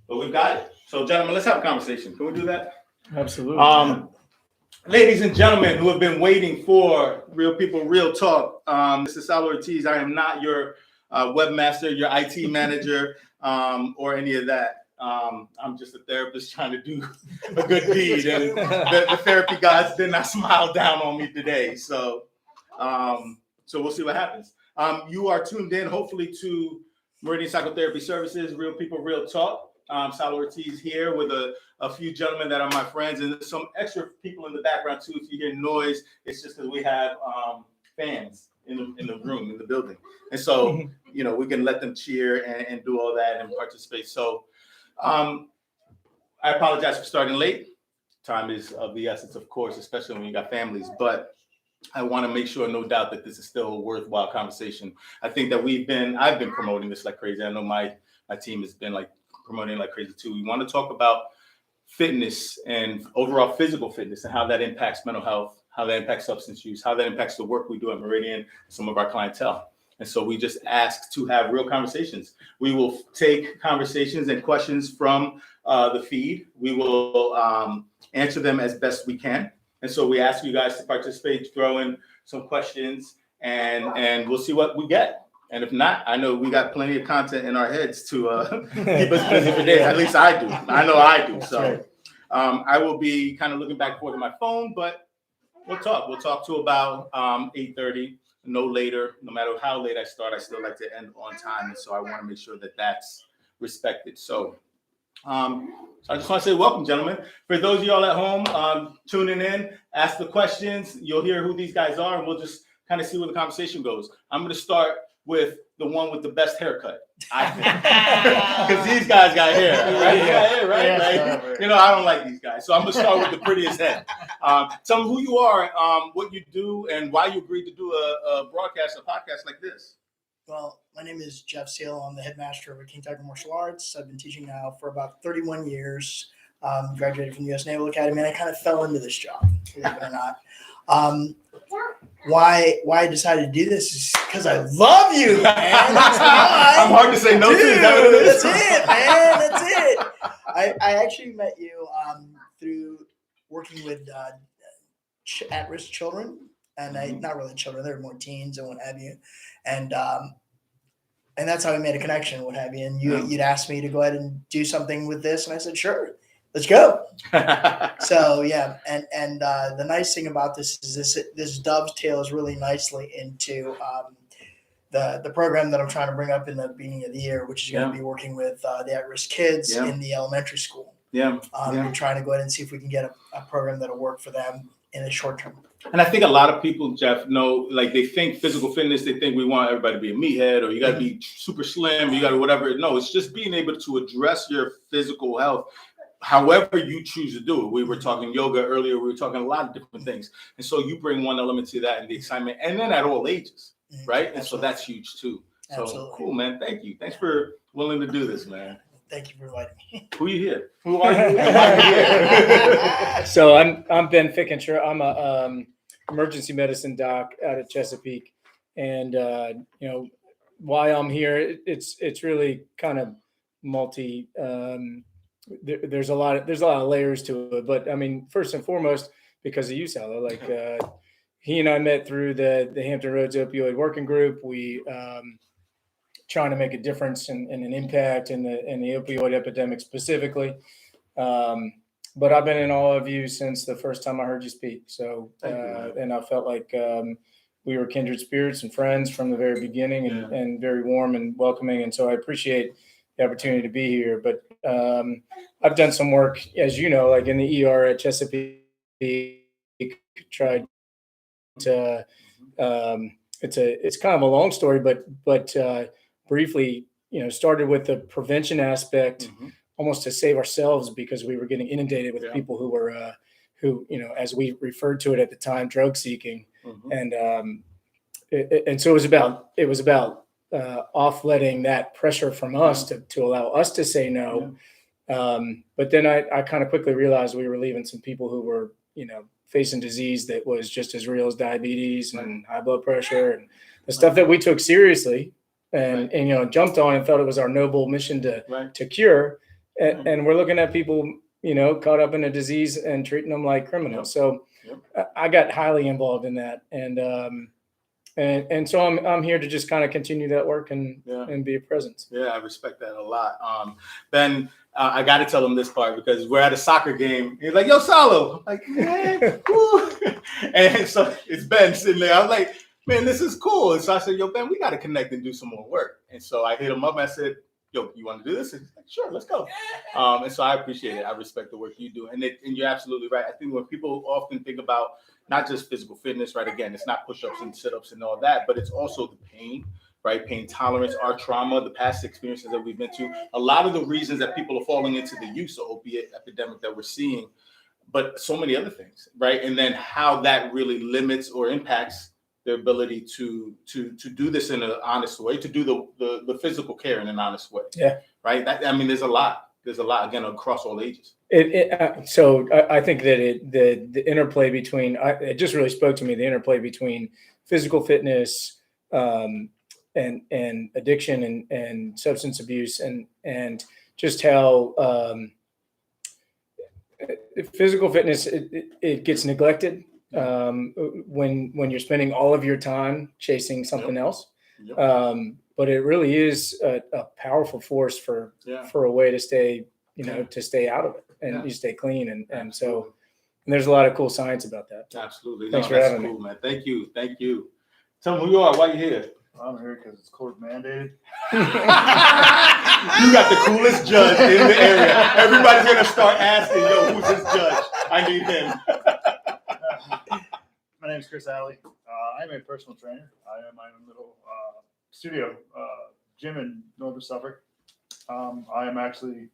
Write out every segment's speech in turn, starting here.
But we've got it. So, gentlemen, let's have a conversation. Can we do that? Absolutely. Ladies and gentlemen who have been waiting for Real People, Real Talk, this is Sal Ortiz. I am not your webmaster, your IT manager, or any of that. I'm just a therapist trying to do a good deed, and the therapy gods did not smile down on me today. So we'll see what happens. You are tuned in, hopefully, to Meridian Psychotherapy Services, Real People, Real Talk. Sal Ortiz here with a few gentlemen that are my friends, and there's some extra people in the background too. If you hear noise, it's just because we have fans in the room, in the building, and so we can let them cheer and do all that and participate. So I apologize for starting late. Time is of the essence, of course, especially when you got families, but I want to make sure, no doubt, that this is still a worthwhile conversation. I think that I've been promoting this like crazy. I know my team has been like promoting like crazy too. We want to talk about fitness and overall physical fitness and how that impacts mental health, how that impacts substance use, how that impacts the work we do at Meridian, some of our clientele. And so we just ask to have real conversations. We will take conversations and questions from the feed. We will answer them as best we can. And so we ask you guys to participate, throw in some questions, and we'll see what we get. And if not, I know we got plenty of content in our heads to keep us busy for days. At least I do. I know I do. So I will be kind of looking back and forth on my phone, but we'll talk. We'll talk to about 8:30, no later. No matter how late I start, I still like to end on time. And so I want to make sure that that's respected. So I just want to say welcome, gentlemen. For those of y'all at home tuning in, ask the questions. You'll hear who these guys are, and we'll just kind of see where the conversation goes. I'm going to start with the one with the best haircut, I think, because these guys got hair, right? Yeah, right. I don't like these guys, so I'm gonna start with the prettiest head. Tell me who you are, what you do, and why you agreed to do a podcast like this. Well, my name is Jeff Seal. I'm the headmaster of King Tiger Martial Arts. I've been teaching now for about 31 years. Graduated from the U.S. Naval Academy, and I kind of fell into this job, believe it or not. Why I decided to do this is because I love you, man. That's why. I'm hard to say no to. That's it, man. That's it. I actually met you through working with at-risk children, and not really children; they're more teens and what have you, and that's how we made a connection, what have you. And you'd asked me to go ahead and do something with this, and I said, sure. Let's go. So yeah, and the nice thing about this is this dovetails really nicely into the program that I'm trying to bring up in the beginning of the year, which is going to be working with the at-risk kids in the elementary school. We're trying to go ahead and see if we can get a program that'll work for them in the short term. And I think a lot of people, Jeff, know, like they think physical fitness, they think we want everybody to be a meathead or you got to be super slim, or you got to whatever. No, it's just being able to address your physical health however you choose to do it. We were talking yoga earlier. We were talking a lot of different things. And so you bring one element to that and the excitement, and then at all ages, right? And so that's huge too. So Absolutely. Cool, man. Thank you. Thanks for willing to do this, man. Thank you for inviting me. Who are you here? Who are you? And why are you here? So I'm Ben Fickenshire. I'm a emergency medicine doc out of Chesapeake, and why I'm here, it's really kind of multi. There's a lot of layers to it, but I mean, first and foremost, because of you, Sal. Like he and I met through the Hampton Roads Opioid Working Group. We trying to make a difference and an impact in the opioid epidemic specifically. But I've been in awe of you since the first time I heard you speak. So and I felt like we were kindred spirits and friends from the very beginning, and very warm and welcoming. And so I appreciate the opportunity to be here. But I've done some work, as you know, like in the ER at Chesapeake. Tried to it's kind of a long story, but briefly, started with the prevention aspect, almost to save ourselves, because we were getting inundated with people who were as we referred to it at the time, drug seeking, and so it was about off-letting that pressure from us to allow us to say no. But then I kind of quickly realized we were leaving some people who were, facing disease that was just as real as diabetes and high blood pressure and the stuff that we took seriously. and jumped on and felt it was our noble mission Right. to cure. And we're looking at people, caught up in a disease and treating them like criminals. So I got highly involved in that. And so I'm here to just kind of continue that work and be a presence. Yeah, I respect that a lot. Ben, I got to tell him this part because we're at a soccer game. He's like, "Yo, Salo." I'm like, "Man, cool." And so it's Ben sitting there. I'm like, "Man, this is cool." And so I said, "Yo, Ben, we got to connect and do some more work." And so I hit him up and I said, "Yo, you want to do this?" And he's like, "Sure, let's go." And so I appreciate it. I respect the work you do. And you're absolutely right. I think when people often think about not just physical fitness, right? Again, it's not push-ups and sit-ups and all that, but it's also the pain, right? Pain tolerance, our trauma, the past experiences that we've been to. A lot of the reasons that people are falling into the use of opiate epidemic that we're seeing, but so many other things, right? And then how that really limits or impacts their ability to do this in an honest way, to do the physical care in an honest way. Yeah. Right. There's a lot. There's a lot, again, across all ages. So I think that the interplay between it just really spoke to me, the interplay between physical fitness and addiction and substance abuse and just how physical fitness it gets neglected when you're spending all of your time chasing something else. But it really is a powerful force for a way to stay, to stay out of it and you stay clean. And so there's a lot of cool science about that. Absolutely. Thanks for having me. Man. Thank you. Tell them who you are, why you're here. I'm here because it's court mandated. You got the coolest judge in the area. Everybody's going to start asking, "Yo, who's this judge? I need him." My name is Chris Alley. I'm a personal trainer. I have my own little studio gym in Northern Suffolk. I am actually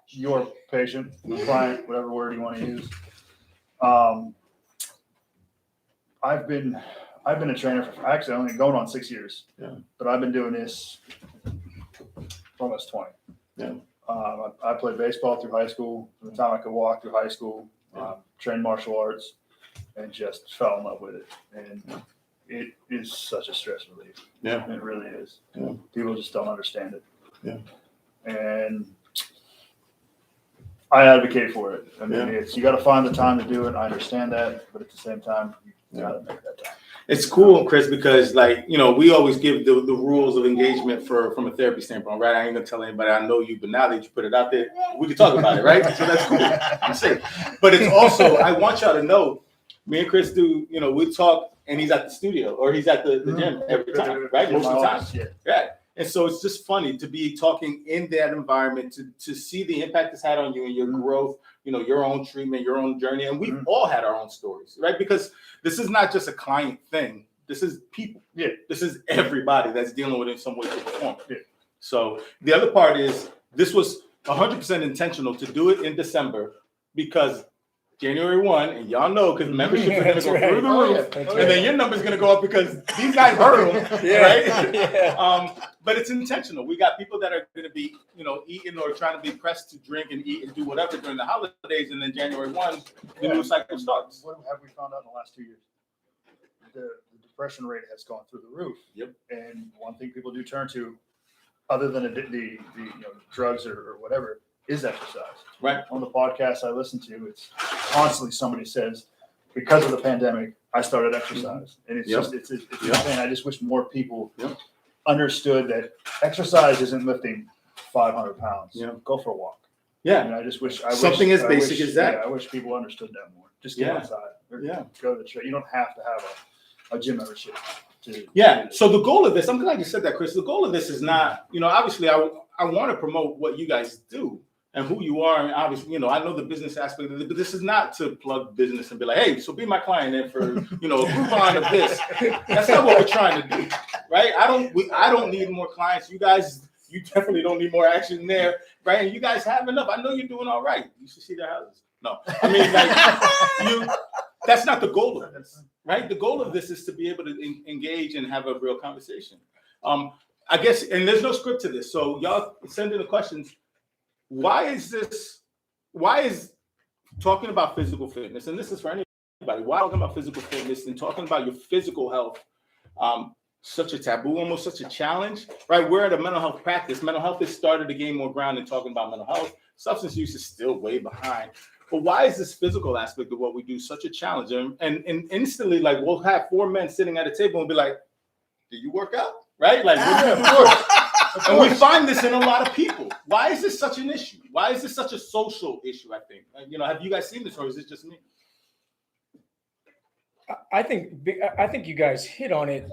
your patient, client, whatever word you want to use. I've been a trainer for actually only going on 6 years. Yeah. But I've been doing this for almost 20. Yeah. I played baseball through high school. From the time I could walk through high school, trained martial arts, and just fell in love with it. And it is such a stress relief. Yeah. It really is. Yeah. People just don't understand it. Yeah. And I advocate for it. I mean, you got to find the time to do it. I understand that, but at the same time, you got to make that time. It's cool, Chris, because we always give the rules of engagement from a therapy standpoint, right? I ain't gonna tell anybody I know you, but now that you put it out there, we can talk about it, right? So that's cool. I'm safe. But it's also, I want y'all to know, me and Chris do, we talk and he's at the studio or he's at the gym every time, right? Most of the time. Yeah. And so it's just funny to be talking in that environment, to see the impact it's had on you and your growth, your own treatment, your own journey. And we've all had our own stories, right? Because this is not just a client thing. This is people. Yeah. This is everybody that's dealing with it in some way, shape, or form. Yeah. So the other part is this was 100% intentional to do it in December because January 1, and y'all know because membership is going to go through the roof, and then your number's going to go up because these guys heard them, right? Yeah. But it's intentional. We got people that are going to be, eating or trying to be pressed to drink and eat and do whatever during the holidays, and then January 1, the new cycle starts. What have we found out in the last 2 years? The depression rate has gone through the roof. Yep. And one thing people do turn to, other than the drugs or whatever, is exercise. Right. On the podcast I listen to, it's constantly somebody says, because of the pandemic, I started exercise. And it's just, it's insane. I just wish more people understood that exercise isn't lifting 500 pounds. Go for a walk. Yeah. And I wish Something as basic as that. Yeah, I wish people understood that more. Just get outside. Or go to the trail. You don't have to have a gym membership. So the goal of this, I'm glad you said that, Chris. The goal of this is not, obviously I want to promote what you guys do and who you are. And obviously, I know the business aspect of it, but this is not to plug business and be like, hey, so be my client and for, a Groupon of this. That's not what we're trying to do, right? I don't need more clients. You guys, you definitely don't need more action there, right? And you guys have enough. I know you're doing all right. You should see their houses. No, I mean, that's not the goal of this, right? The goal of this is to be able to engage and have a real conversation. I guess, and there's no script to this. So y'all send in the questions. Why is talking about physical fitness, and this is for anybody, why talking about physical fitness and talking about your physical health such a taboo, almost such a challenge, right? We're at a mental health practice. Mental health has started to gain more ground in talking about mental health. Substance use is still way behind. But why is this physical aspect of what we do such a challenge? And instantly, like, we'll have 4 men sitting at a table and be like, do you work out? Right? Like, what do you do? And we find this in a lot of people. Why is this such an issue? Why is this such a social issue, I think? You know, have you guys seen this, or is it just me? I think you guys hit on it.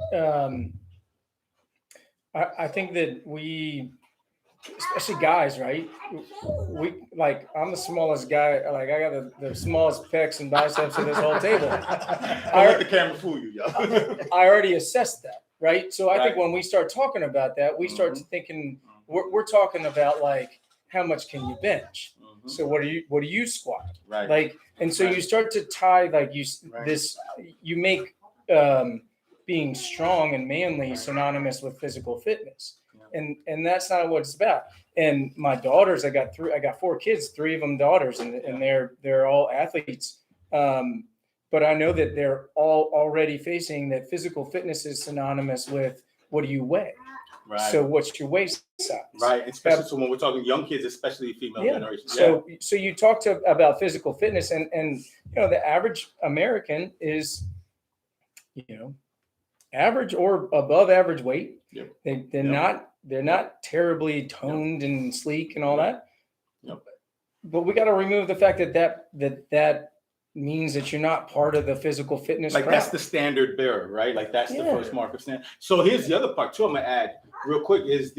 I think that we, especially guys, right? We like, I'm the smallest guy. Like, I got the smallest pecs and biceps of this whole table. I let the camera fool you, yo. I already assessed that, right? So I think when we start talking about that, we start thinking we're talking about like, how much can you bench? So what do you squat? Right. Like, and so you start to tie like you make being strong and manly synonymous with physical fitness. And that's not what it's about. And my daughters, I got 4 kids, 3 of them daughters, and they're all athletes. But I know that they're all already facing that physical fitness is synonymous with what do you weigh? Right. So what's your waist size? Right. Especially so when we're talking young kids, especially female generation. So you talked about physical fitness and you know, the average American is, you know, average or above average weight. Yep. They're not terribly toned and sleek and all that. Yep. But we got to remove the fact that means that you're not part of the physical fitness. Like, crowd. that's the standard bearer, right? Like, that's the first mark of standard. So here's the other part too, I'm gonna add real quick, is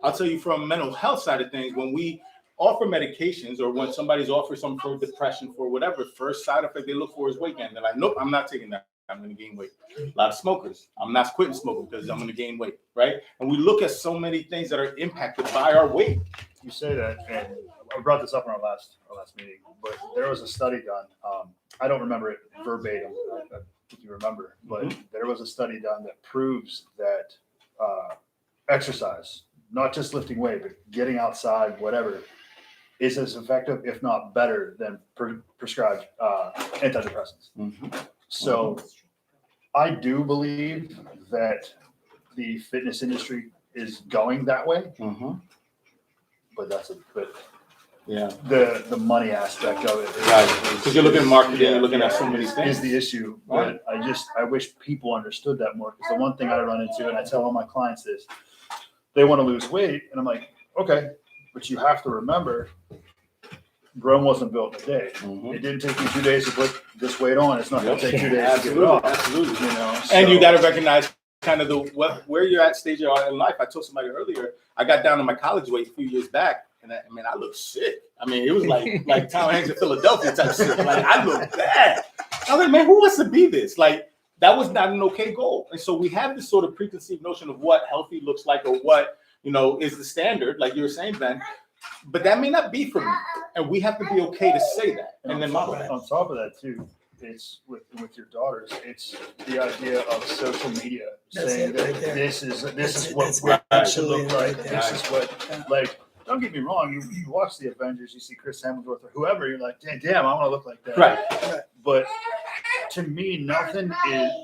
I'll tell you from mental health side of things, when we offer medications or when somebody's offered some for depression, for whatever, first side effect they look for is weight gain. They're like, nope, I'm not taking that. I'm going to gain weight. A lot of smokers, I'm not quitting smoking because I'm going to gain weight, right? And we look at so many things that are impacted by our weight. You say that, and I brought this up in our last meeting, but there was a study done. I don't remember it verbatim. I think you remember, but there was a study done that proves that exercise, not just lifting weight, but getting outside, whatever, is as effective, if not better, than prescribed antidepressants. So I do believe that the fitness industry is going that way, but the money aspect of it, Because you're looking at marketing, you're looking at so many things. is the issue. But I wish people understood that more, because the one thing I run into, and I tell all my clients this, they want to lose weight, and I'm like, okay, but you have to remember, Rome wasn't built in a day. It didn't take you 2 days to put this weight on. It's not going to take 2 days to get it off. Absolutely. You know, And you got to recognize kind of where you're at stage you are in life. I told somebody earlier, I got down to my college weight a few years back, and I looked sick. I mean, it was like Tom Hanks in Philadelphia type shit. Like, I looked bad. I was like, man, who wants to be this? Like, that was not an okay goal. And so we have this sort of preconceived notion of what healthy looks like, or what, you know, is the standard, like you were saying, Ben. But that may not be for me, and we have to be okay to say that. And then on top of that too, it's with your daughters, it's the idea of social media saying that this is what we're should look like. This is what, like, don't get me wrong, you watch the Avengers, you see Chris Hemsworth or whoever, you're like, damn, I want to look like that. Right. But to me, nothing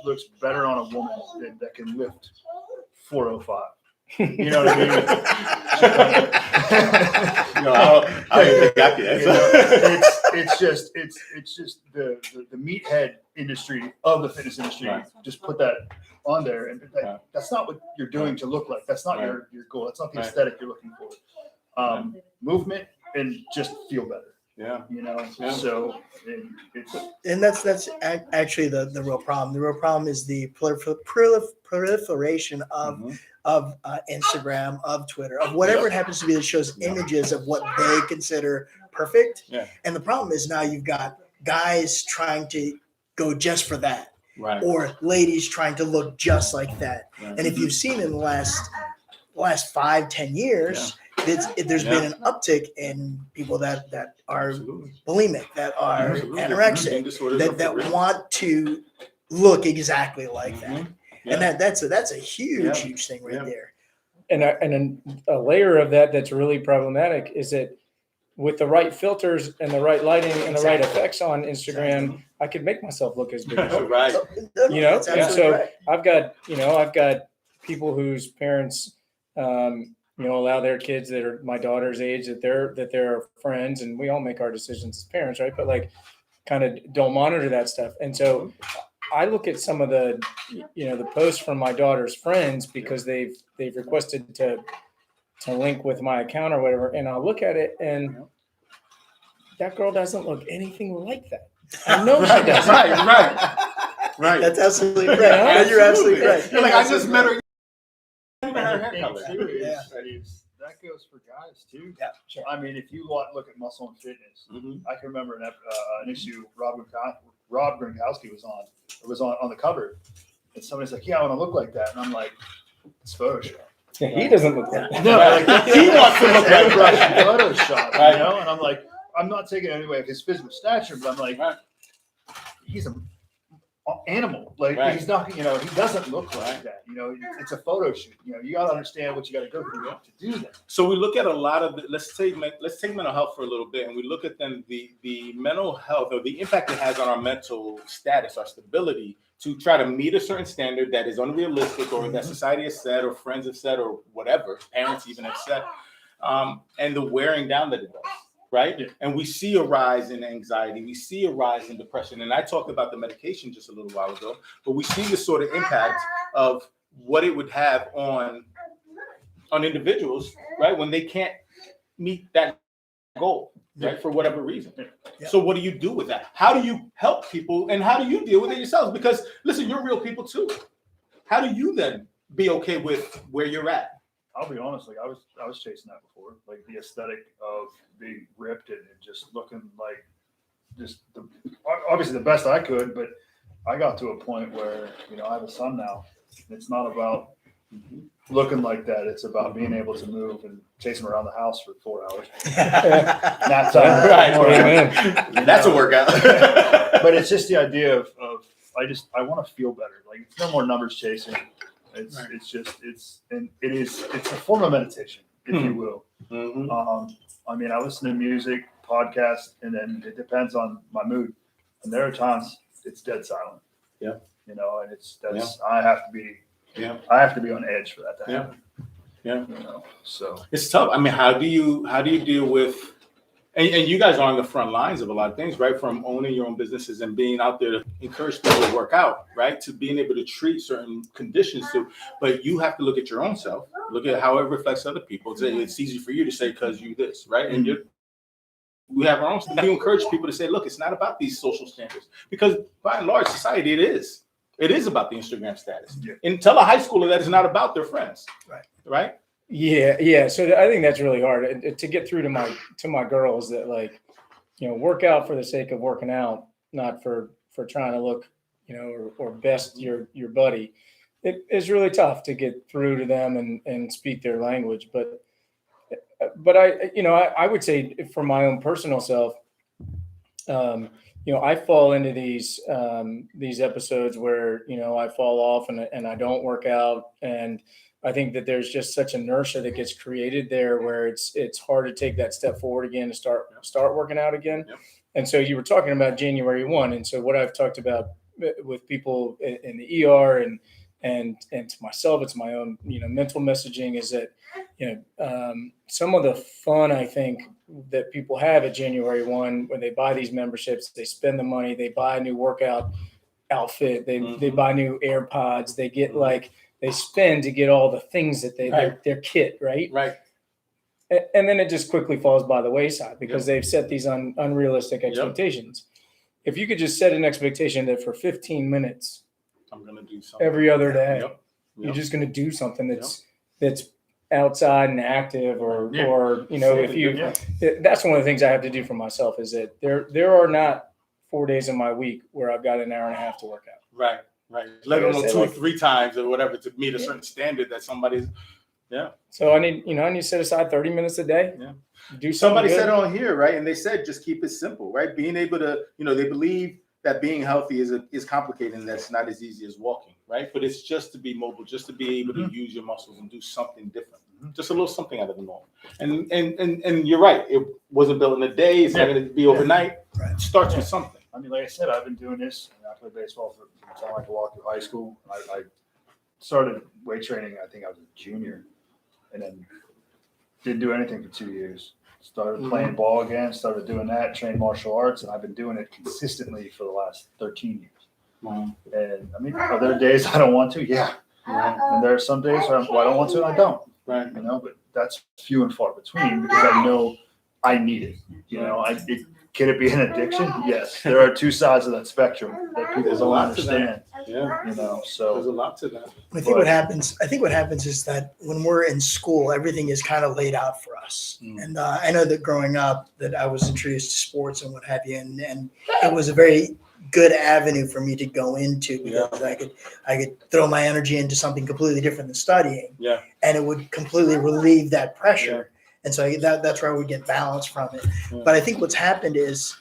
looks better on a woman that can lift 405. You know what I mean? It's just the meathead industry of the fitness industry. Right. Just put that on there, and that's not what you're doing to look like. That's not your goal. That's not the aesthetic you're looking for. Movement and just feel better. Yeah. You know. Yeah. So and that's actually the real problem. The real problem is the proliferation of Instagram, of Twitter, of whatever it happens to be that shows images of what they consider perfect. Yeah. And the problem is now you've got guys trying to go just for that, right, or ladies trying to look just like that. Right. And if you've seen in the last 5-10 years, there's been an uptick in people that are bulimic, that are anorexic, that want to look exactly like that. Yeah. And that's a huge thing right there. And a layer of that's really problematic is that with the right filters and the right lighting and the right effects on Instagram, I could make myself look as big as right. You know, and so right. I've got people whose parents, allow their kids that are my daughter's age that they're friends, and we all make our decisions as parents, right? But like, kind of don't monitor that stuff, and so I look at some of the posts from my daughter's friends because they've requested to link with my account or whatever, and I'll look at it and that girl doesn't look anything like that. I know she doesn't. Right. That's absolutely correct. Yeah, You're absolutely correct. You're like, I just met her. And her the hair thing color. too is, Yeah. is that goes for guys too. Yeah, sure. I mean, if you look at Muscle and Fitness, Mhm. I can remember an issue Rob Gronkowski was on the cover, and somebody's like, "Yeah, I want to look like that," and I'm like, "It's Photoshop." Yeah, he doesn't look like that. No, like, He wants to look like airbrush Photoshop, Right. you know. And I'm like, I'm not taking it anyway of his physical stature, but I'm like, Right. he's an animal. Like Right. he's not, he doesn't look like that. It's a photo shoot. You got to understand what you got to go through to do that. So we look at a lot of let's take mental health for a little bit, and we look at then the mental health or the impact it has on our mental status, our stability, to try to meet a certain standard that is unrealistic or that society has said or friends have said or whatever, parents even have said, and the wearing down that it does. Right. Yeah. And we see a rise in anxiety. We see a rise in depression. And I talked about the medication just a little while ago, but we see this sort of impact of what it would have on individuals, right? When they can't meet that goal, right? For whatever reason. Yeah. So what do you do with that? How do you help people and how do you deal with it yourselves? Because listen, you're real people too. How do you then be okay with where you're at? I'll be honest, like I was chasing that before, like the aesthetic of being ripped and just looking like obviously the best I could, but I got to a point where, I have a son now. It's not about looking like that. It's about being able to move and chase him around the house for 4 hours. Not time. Right. Amen. That's a workout. But it's just the idea of I want to feel better. Like it's no more numbers chasing. It's a form of meditation, if you will. Mhm. I listen to music, podcasts, and then it depends on my mood. And there are times it's dead silent. Yeah. And I have to be on edge for that to happen. Yeah. So It's tough. I mean, how do you deal with, and you guys are on the front lines of a lot of things, right? From owning your own businesses and being out there to encourage people to work out, right? To being able to treat certain conditions but you have to look at your own self, look at how it reflects other people. It's easy for you to say, cause you this, right? And we have our own stuff. You encourage people to say, look, it's not about these social standards because by and large society, it is about the Instagram status. Yeah. And tell a high schooler that it's not about their friends. Right. Yeah. So I think that's really hard to get through to my girls that work out for the sake of working out, not for trying to look, or best your buddy. It is really tough to get through to them and speak their language. But I would say for my own personal self, I fall into these episodes where, I fall off and I don't work out. And I think that there's just such inertia that gets created there where it's hard to take that step forward again to start working out again. Yep. And so you were talking about January 1. And so what I've talked about with people in the ER and to myself, it's my own, mental messaging is that, some of the fun I think that people have at January 1 when they buy these memberships, they spend the money, they buy a new workout outfit, they buy new AirPods, they get they spend to get all the things that their kit, right? Right. And then it just quickly falls by the wayside because they've set these unrealistic expectations. If you could just set an expectation that for 15 minutes, I'm going to do something every other day, Yep. you're just going to do something that's outside and active or if you, that's one of the things I have to do for myself is that there are not 4 days in my week where I've got an hour and a half to work out. Right. Let alone 2 or 3 times or whatever to meet a certain standard that somebody's. Yeah. So I need to set aside 30 minutes a day. Yeah. Do Somebody something said good. on here, right? And they said, just keep it simple, right? Being able to, they believe that being healthy is complicated and that's not as easy as walking, right? But it's just to be mobile, just to be able to use your muscles and do something different, just a little something out of the norm. And you're right. It wasn't built in a day. It's not going to be overnight. Right. It starts with something. I mean, like I said, I've been doing this. I played baseball from the time I could walk through high school. I started weight training. I think I was a junior, and then didn't do anything for 2 years. Started playing ball again. Started doing that. Trained martial arts, and I've been doing it consistently for the last 13 years. Wow. And I mean, are there days I don't want to? Yeah. And there are some days where I don't want to, and I don't. Right. You know, but that's few and far between because I know I need it. You know, can it be an addiction? Yes. There are two sides of that spectrum that people don't understand. Yeah. You know, There's a so lot to that. I think what happens is that when we're in school, everything is kind of laid out for us. And I know that growing up that I was introduced to sports and what have you, and it was a very good avenue for me to go into because I could throw my energy into something completely different than studying. Yeah. And it would completely relieve that pressure. And so that's where I would get balance from it. Yeah. But I think what's happened is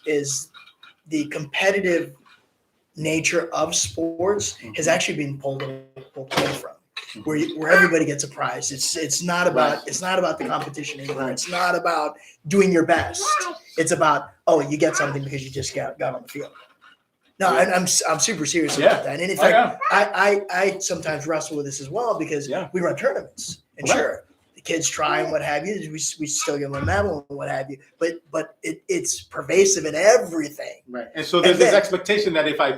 the competitive nature of sports has actually been pulled away from, where everybody gets a prize. It's not about the competition anymore. It's not about doing your best. It's about you get something because you just got on the field. No, I'm super serious about that. And in fact, I sometimes wrestle with this as well because we run tournaments, and sure, the kids try and what have you. We still give them a medal and what have you. But it's pervasive in everything. Right. And so there's this expectation that if I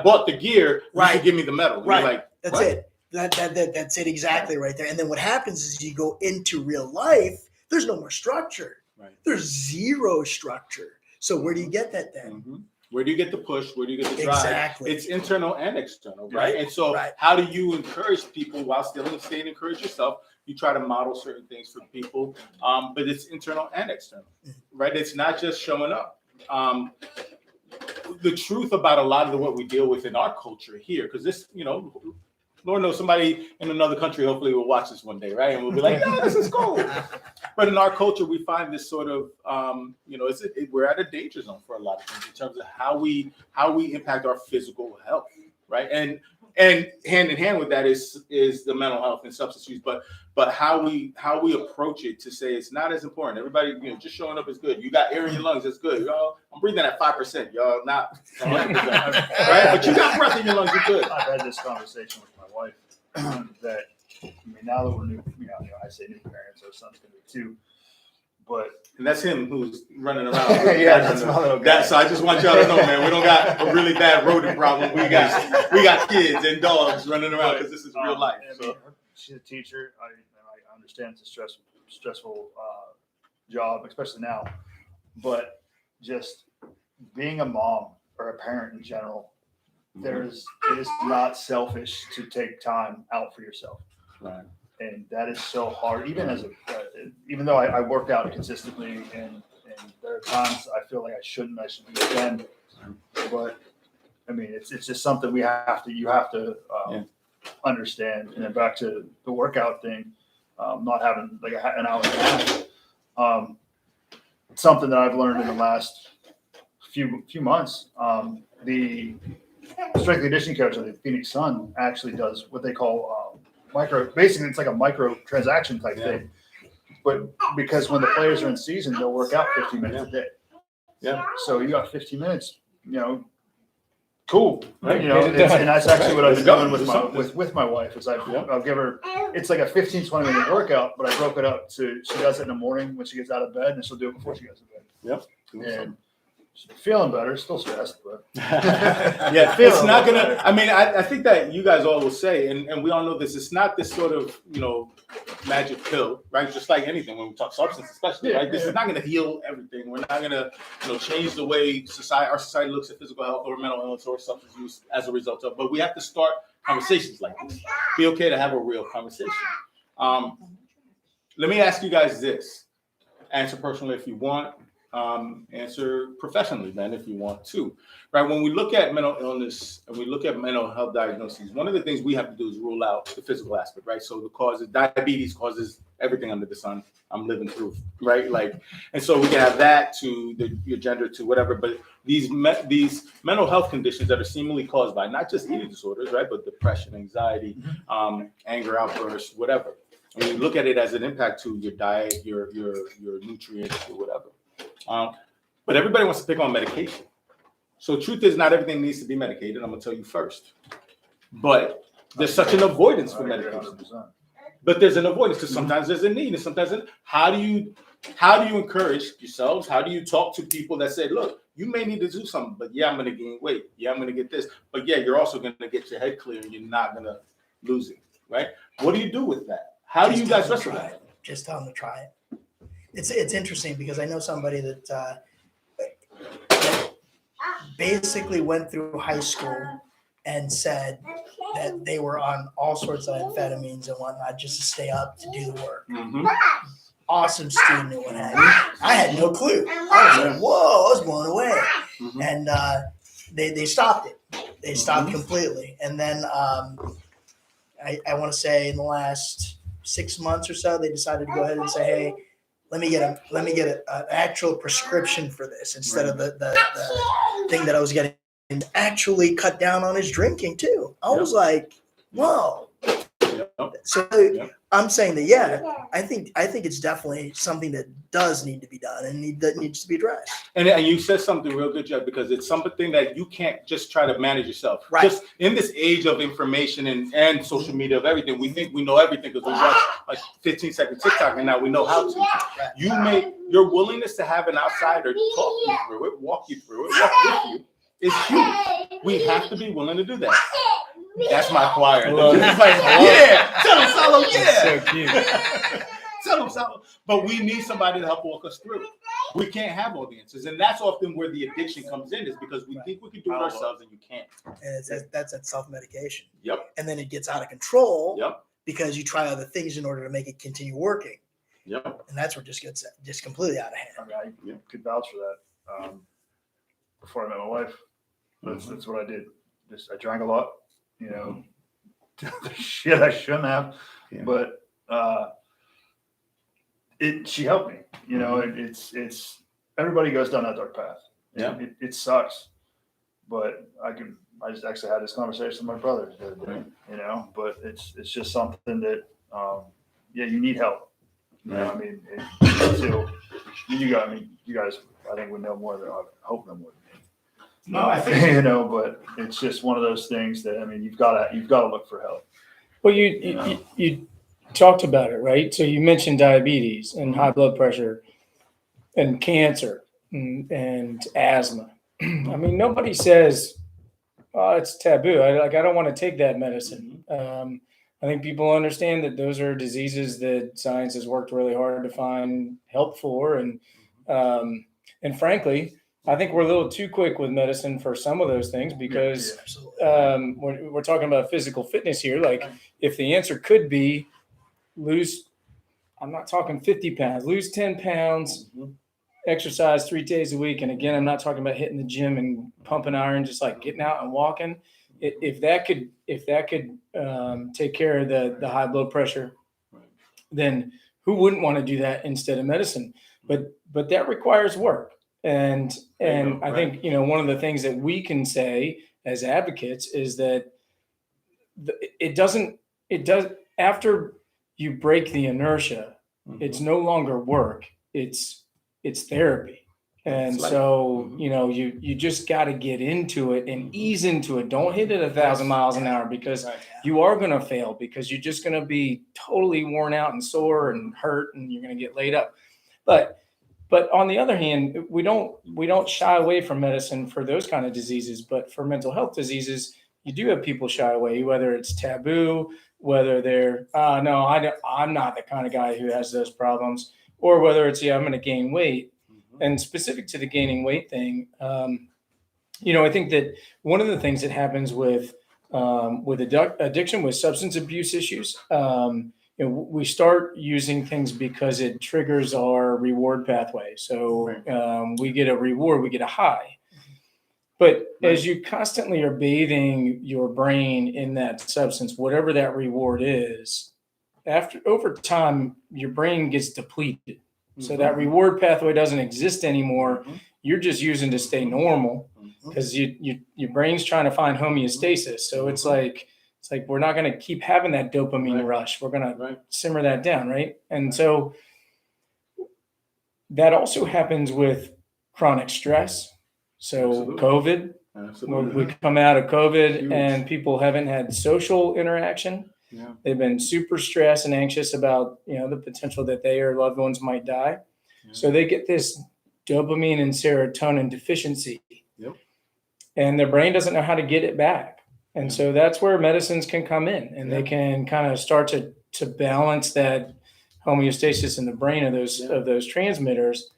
bought the gear, you should give me the medal. Right. Like, that's it. That's it exactly right there. And then what happens is you go into real life. There's no more structure. Right. There's zero structure. So where do you get that then? Mm-hmm. Where do you get the push? Where do you get the drive? Exactly. It's internal and external, right? And so Right. how do you encourage people while still staying encourage yourself? You try to model certain things for people, but it's internal and external, right? It's not just showing up. The truth about a lot of what we deal with in our culture here, because this, Lord knows somebody in another country hopefully will watch this one day, right? And we'll be like, yeah, this is cool. But in our culture, we find this sort of, we're at a danger zone for a lot of things in terms of how we impact our physical health, right? And hand in hand with that is the mental health and substance use, but how we approach it to say it's not as important. Everybody, just showing up is good. You got air in your lungs, that's good. Y'all, I'm breathing at 5%. Y'all not 100%, right? But you got breath in your lungs, you're good. I've had this conversation with my wife that now that we're new, I say new parents, our son's gonna be 2, but and that's him who's running around. that's my little guy. So I just want y'all to know, man, we don't got a really bad rodent problem. We got kids and dogs running around because this is real life. So. She's a teacher. I understand it's a stressful job, especially now. But just being a mom or a parent in general, it is not selfish to take time out for yourself. Right. And that is so hard. Even though I work out consistently, and there are times I feel like I shouldn't again. But I mean, it's just something you have to understand. And then back to the workout thing, not having like an hour and a half. Something that I've learned in the last few months. The strength and conditioning coach of the Phoenix Sun actually does what they call basically it's like a micro transaction type thing. But because when the players are in season, they'll work out 15 minutes a day. Yeah. So you got 15 minutes, cool. Right. And that's actually what I've been doing with my wife is I'll give her, it's like a 15-20 minute workout, but I broke it up to, she does it in the morning when she gets out of bed, and she'll do it before she goes to bed. Yep. And she's feeling better, still stressed, but yeah, it's not gonna. I mean, I think that you guys all will say, and we all know this. It's not this sort of magic pill, right? Just like anything when we talk substance, especially, right? This is not gonna heal everything. We're not gonna change the way our society looks at physical health or mental illness or substance use as a result of. But we have to start conversations like this. Be okay to have a real conversation. Let me ask you guys this. Answer personally if you want. Answer professionally then if you want to, right? When we look at mental illness and we look at mental health diagnoses, one of the things we have to do is rule out the physical aspect, right? So the causes, diabetes causes everything under the sun. I'm living proof, right? And so we can have that to your gender to whatever, but these mental health conditions that are seemingly caused by not just eating disorders, right? But depression, anxiety, anger outbursts, whatever. And we look at it as an impact to your diet, your nutrients or whatever. But everybody wants to pick on medication. So truth is not everything needs to be medicated. I'm gonna tell you first. But there's such an avoidance for I agree medication. 100%. But there's an avoidance because sometimes there's a need and sometimes how do you encourage yourselves? How do you talk to people that say, look, you may need to do something, but yeah, I'm going to gain weight. Yeah, I'm going to get this. But yeah, you're also going to get your head clear and you're not going to lose it, right? What do you do with that? How do you guys wrestle with that? Just tell them to try it. It's interesting because I know somebody that basically went through high school and said that they were on all sorts of amphetamines and whatnot just to stay up to do the work. Mm-hmm. Awesome student and what have you. I had no clue. I was like, whoa, I was blown away. Mm-hmm. And they stopped it. They stopped completely. And then I want to say in the last 6 months or so, they decided to go ahead and say, hey, let me get an actual prescription for this instead of the thing that I was getting. And actually cut down on his drinking too. I was like, whoa. So I'm saying that, I think it's definitely something that does need to be done and that needs to be addressed. And you said something real good, Jeff, because it's something that you can't just try to manage yourself. Right. Just in this age of information and social media of everything, we think we know everything because we watch like 15-second TikTok and now we know how to. Your willingness to have an outsider talk you through it, walk you through it, walk with you is huge. We have to be willing to do that. That's my choir. Yeah, tell him, Salo. Yeah, so cute. tell him, Salo. But we need somebody to help walk us through. We can't have all the answers, and that's often where the addiction comes in, is because we think we can do it ourselves, and you can't. And that's that self-medication. Yep. And then it gets out of control. Yep. Because you try other things in order to make it continue working. Yep. And that's where it just gets just completely out of hand. I mean, I could vouch for that. Before I met my wife, that's what I did. I drank a lot, shit I shouldn't have, but she helped me. It's everybody goes down that dark path. Yeah. It sucks, but I just actually had this conversation with my brother the other day, but it's just something that you need help. I mean, you guys, I think would know more than I hope know more than me. No, I think but it's just one of those things that you've got to look for help. Well, you talked about it, right? So you mentioned diabetes and high blood pressure and cancer and asthma. I mean, nobody says, "Oh, it's taboo." I don't want to take that medicine. I think people understand that those are diseases that science has worked really hard to find help for, and frankly, I think we're a little too quick with medicine for some of those things because we're talking about physical fitness here. Like, if the answer could be lose, I'm not talking 50 pounds, lose 10 pounds, exercise 3 days a week. And again, I'm not talking about hitting the gym and pumping iron, just like getting out and walking. If that could take care of the high blood pressure, then who wouldn't want to do that instead of medicine? But that requires work. And I think, one of the things that we can say as advocates is that it does after you break the inertia, it's no longer work. It's therapy. And so, you just got to get into it and ease into it. Don't hit it 1,000 miles an hour because you are going to fail, because you're just going to be totally worn out and sore and hurt, and you're going to get laid up. But on the other hand, we don't shy away from medicine for those kind of diseases. But for mental health diseases, you do have people shy away, whether it's taboo, whether they're, no, I'm not the kind of guy who has those problems, or whether it's, I'm going to gain weight. And specific to the gaining weight thing, I think that one of the things that happens with addiction, with substance abuse issues, we start using things because it triggers our reward pathway. So we get a reward, we get a high. But as you constantly are bathing your brain in that substance, whatever that reward is, over time, your brain gets depleted. So that reward pathway doesn't exist anymore. You're just using to stay normal because your brain's trying to find homeostasis. So it's like we're not going to keep having that dopamine rush. We're going to simmer that down, right? And so that also happens with chronic stress. So COVID, When Absolutely. we come out of COVID Huge. and people haven't had social interaction, Yeah. they've been super stressed and anxious about, the potential that they or loved ones might die. Yeah. So they get this dopamine and serotonin deficiency. Yep. And their brain doesn't know how to get it back. And Yeah. so that's where medicines can come in, and they Yeah. can kind of start to balance that homeostasis in the brain of those Yeah. of those transmitters.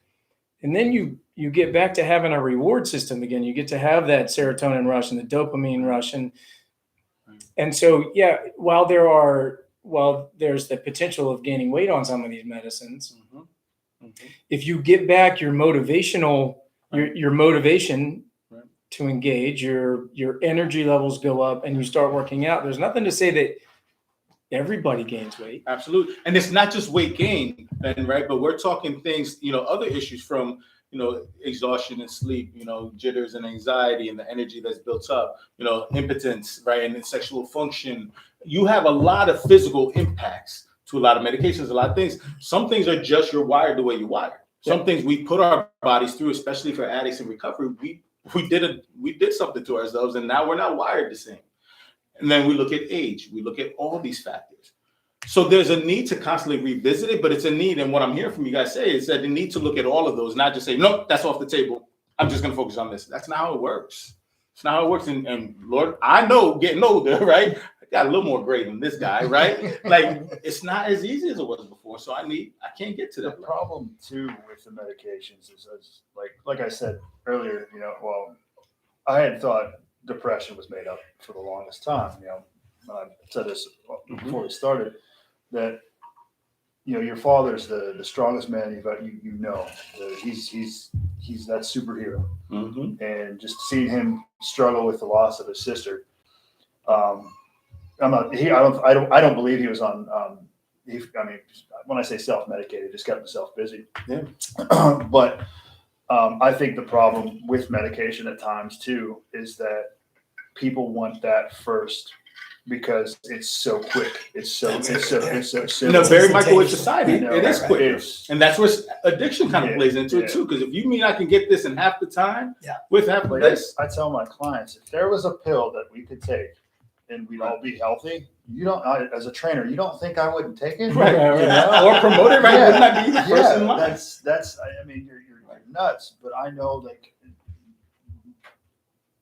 And then you get back to having a reward system again. You get to have that serotonin rush and the dopamine rush. And so, yeah, while there's the potential of gaining weight on some of these medicines, if you get back your motivational, your motivation Right. to engage, your energy levels go up and you start working out, there's nothing to say that everybody gains weight. Absolutely. And it's not just weight gain, Ben, right? But we're talking things, other issues from, exhaustion and sleep, jitters and anxiety and the energy that's built up, impotence, right? And then sexual function. You have a lot of physical impacts to a lot of medications, a lot of things. Some things are just you're wired the way you're wired. Some things we put our bodies through, especially for addicts in recovery, we did something to ourselves and now we're not wired the same. And then we look at age, we look at all these factors. So there's a need to constantly revisit it, but it's a need. And what I'm hearing from you guys say is that the need to look at all of those, not just say, nope, that's off the table. I'm just going to focus on this. That's not how it works. It's not how it works. And Lord, I know getting older, right? I got a little more gray than this guy, right? Like it's not as easy as it was before. So I can't get to The that. problem too with the medications is like I said earlier, I had thought depression was made up for the longest time. I said this before we started, that your father's the strongest man you know. He's that superhero, and just seeing him struggle with the loss of his sister. I don't believe he was on. When I say self-medicated, just kept himself busy. Yeah. But I think the problem with medication at times too is that people want that first because it's so quick. It's so simple. Very microwave society, it is quick. It's- And that's where addiction kind of Yeah, plays into it yeah. too. Because if you mean I can get this in half the time Yeah. with half of Like this, I tell my clients, if there was a pill that we could take and we'd all be healthy, as a trainer, you don't think I wouldn't take it? right, Right, right. or promote it, right? Yeah. Wouldn't I be the first in line? That's you're nuts, but I know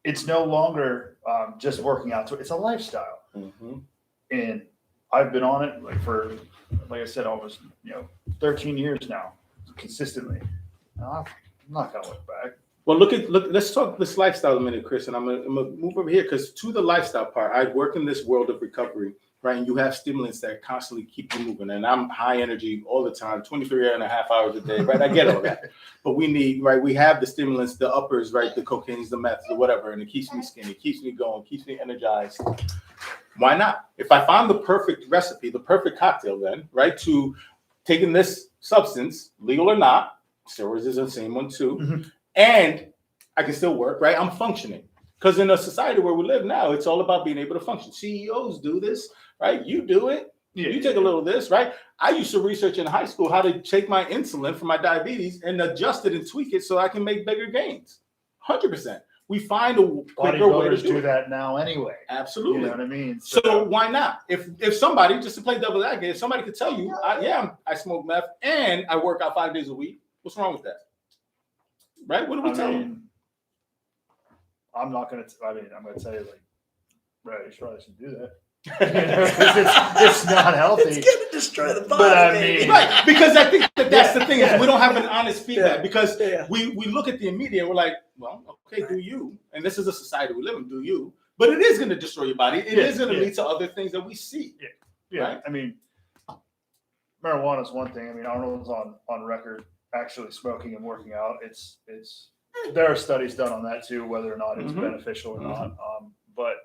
it's no longer just working out. So it's a lifestyle. And I've been on it for, like I said, almost 13 years now, consistently. I'm not gonna look back. Well, let's talk this lifestyle a minute, Chris, and I'm gonna move over here because to the lifestyle part, I work in this world of recovery, right? And you have stimulants that constantly keep you moving, and I'm high energy all the time, 23 and a half hours a day, right? I get all that, but we have the stimulants, the uppers, right? The cocaines, the meths, the whatever, and it keeps me skinny, keeps me going, keeps me energized. Why not? If I found the perfect recipe, the perfect cocktail, then, right, to taking this substance, legal or not, steroids is the same one too, and I can still work, right? I'm functioning. Because in a society where we live now, it's all about being able to function. CEOs do this, right? You do it. You take a little of this, right? I used to research in high school how to take my insulin for my diabetes and adjust it and tweak it so I can make bigger gains. 100%. We find a quicker way to Bodybuilders do do it. that now anyway. Absolutely. You know what I mean? So why not? If somebody, just to play devil's advocate, if somebody could tell you, I smoke meth and I work out 5 days a week, what's wrong with that? Right? What do we tell them? I'm not going to, I'm going to tell you right, you probably should do that. it's not healthy. It's gonna destroy the body. But I baby. mean- Right, because I think that's the thing Yeah. is we don't have an honest feedback Yeah. because Yeah. we look at the immediate and we're like, well, okay, do you? And this is a society we live in, do you? But it is going to destroy your body. It is going to lead to other things that we see. Yeah, Right? I mean, marijuana is one thing. I mean, Arnold's on record actually smoking and working out. It's there are studies done on that too, whether or not it's Mhm. beneficial or not. But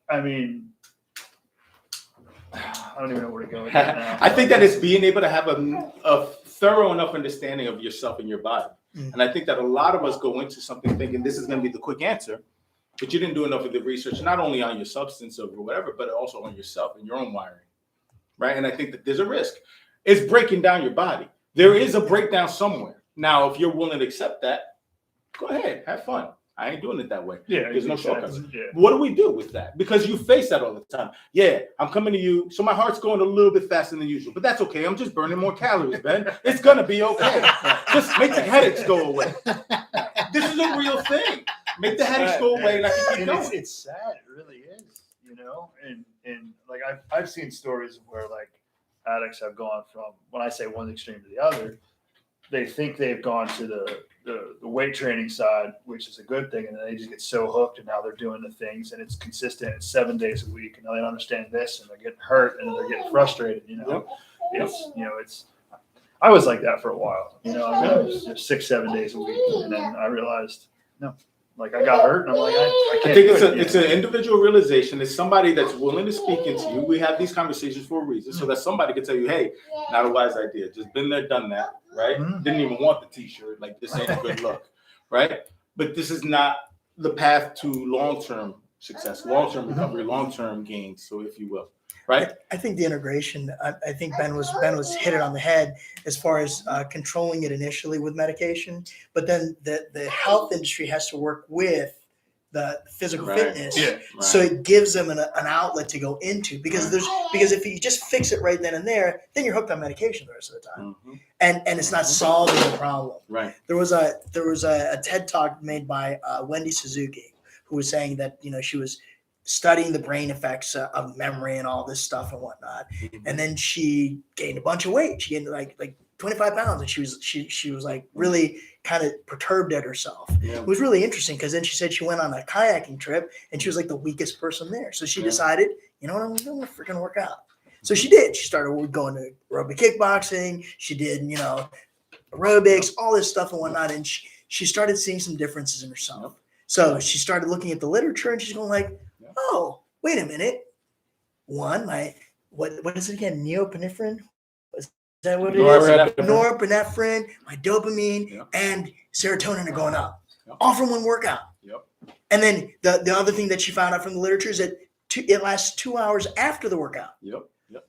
I mean, I don't even know where to go with that now. I think that it's being able to have a thorough enough understanding of yourself and your body. Mm. And I think that a lot of us go into something thinking this is going to be the quick answer, but you didn't do enough of the research, not only on your substance or whatever, but also on yourself and your own wiring. Right. And I think that there's a risk. It's breaking down your body. There is a breakdown somewhere. Now, if you're willing to accept that, go ahead, have fun. I ain't doing it that way. Yeah, There's no shortcuts. Yeah. What do we do with that? Because you face that all the time. Yeah, I'm coming to you, so my heart's going a little bit faster than usual, but that's okay. I'm just burning more calories, Ben. It's gonna be okay. Just make the headaches go away. This is a real thing. Make the headaches go away, and I can keep And going. it's sad, it really is, and like I've seen stories where like addicts have gone from, when I say one extreme to the other, they think they've gone to the weight training side, which is a good thing, and then they just get so hooked, and now they're doing the things, and it's consistent. It's 7 days a week, and now they don't understand this, and they're getting hurt, and they're getting frustrated. It's I was like that for a while. I was just 6-7 days a week, and then I realized no. Like I got hurt, and I'm like, I can't. I think do it. it's an individual realization. It's somebody that's willing to speak into you. We have these conversations for a reason, so that somebody can tell you, "Hey, not a wise idea. Just been there, done that, right? Mhm. Didn't even want the T-shirt. Like this ain't a good look, right? But this is not the path to long-term success, long-term recovery, long-term gains. So, if you will, right? I think the integration. I think Ben was hit it on the head as far as controlling it initially with medication, but then the health industry has to work with the physical Right. fitness, Yeah. Right. so it gives them an outlet to go into because if you just fix it right then and there, then you're hooked on medication the rest of the time, Mhm. and it's not solving the problem. Right. There was a TED talk made by Wendy Suzuki, who was saying that she was studying the brain effects of memory and all this stuff and whatnot, and then she gained a bunch of weight. She gained like 25 pounds, and she was like really kind of perturbed at herself. Yeah. It was really interesting because then she said she went on a kayaking trip and she was like the weakest person there. So she Yeah. decided, you know what, I'm going to freaking work out. So she did. She started going to aerobic kickboxing. She did, aerobics, all this stuff and whatnot. And she started seeing some differences in herself. So she started looking at the literature and she's going like, oh, wait a minute. One, what is it again? Neopinephrine? Is that what it is? Norepinephrine, my dopamine, and serotonin are going up, all from one workout. Yep. And then the other thing that she found out from the literature is that it lasts 2 hours after the workout. Yep. The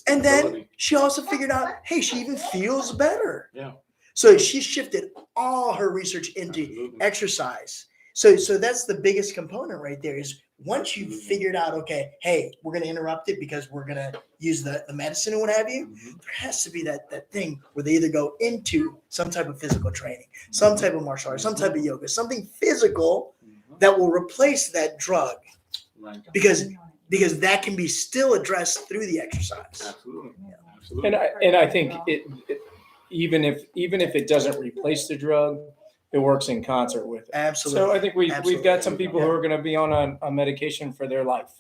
And then sustainability. she also figured out, hey, she even feels better. Yeah. So she shifted all her research into Absolutely. exercise. So that's the biggest component right there is once you've figured out, okay, hey, we're going to interrupt it because we're going to use the medicine and what have you, there has to be that thing where they either go into some type of physical training, some type of martial arts, some type of yoga, something physical that will replace that drug Right. because that can be still addressed through the exercise. Absolutely. Absolutely. And I think even if it doesn't replace the drug, it works in concert with it. Absolutely. So I think we've Absolutely. got some people who are going to be on a medication for their life,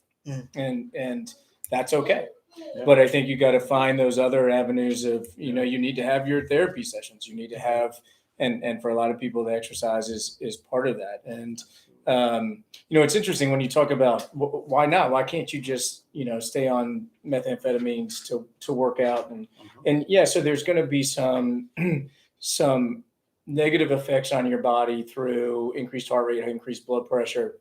and that's okay. Yeah. But I think you got to find those other avenues of you need to have your therapy sessions. You need to have and for a lot of people, the exercise is part of that. And it's interesting when you talk about why not? Why can't you just stay on methamphetamines to work out and yeah? So there's going to be some negative effects on your body through increased heart rate, increased blood pressure.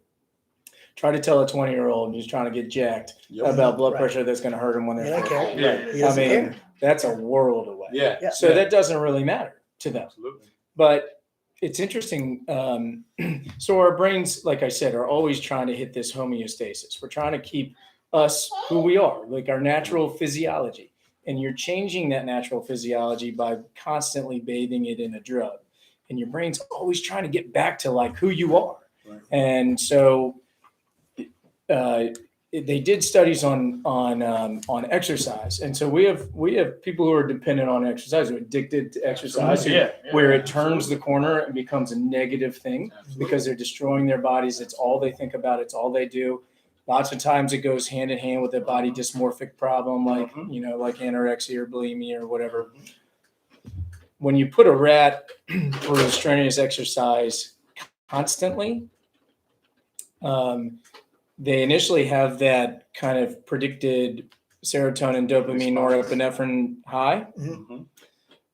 Try to tell a 20-year-old who's trying to get jacked about blood pressure that's going to hurt them when He they're don't care. 40. Yeah. He doesn't care. That's a world away. Yeah. So that doesn't really matter to them. Absolutely. But it's interesting. So our brains, like I said, are always trying to hit this homeostasis. We're trying to keep us who we are, like our natural physiology. And you're changing that natural physiology by constantly bathing it in a drug. And your brain's always trying to get back to like who you are. Right. And so they did studies on exercise, and so we have people who are dependent on exercise, who are addicted to exercise, where it turns the corner and becomes a negative thing because they're destroying their bodies. It's all they think about. It's all they do. Lots of times it goes hand in hand with a body dysmorphic problem, like like anorexia or bulimia or whatever. When you put a rat through strenuous exercise constantly, they initially have that kind of predicted serotonin, dopamine, norepinephrine high,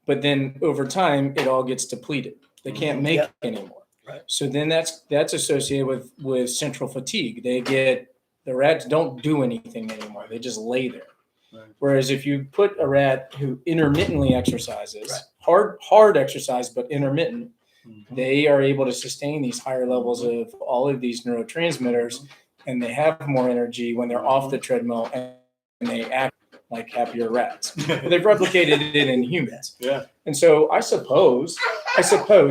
but then over time it all gets depleted. They can't make it anymore. Right. So then that's associated with central fatigue. The rats don't do anything anymore. They just lay there. Right. Whereas if you put a rat who intermittently exercises, hard exercise but intermittent, they are able to sustain these higher levels of all of these neurotransmitters, and they have more energy when they're off the treadmill, and they act like happier rats. They've replicated it in humans. Yeah. And so I suppose,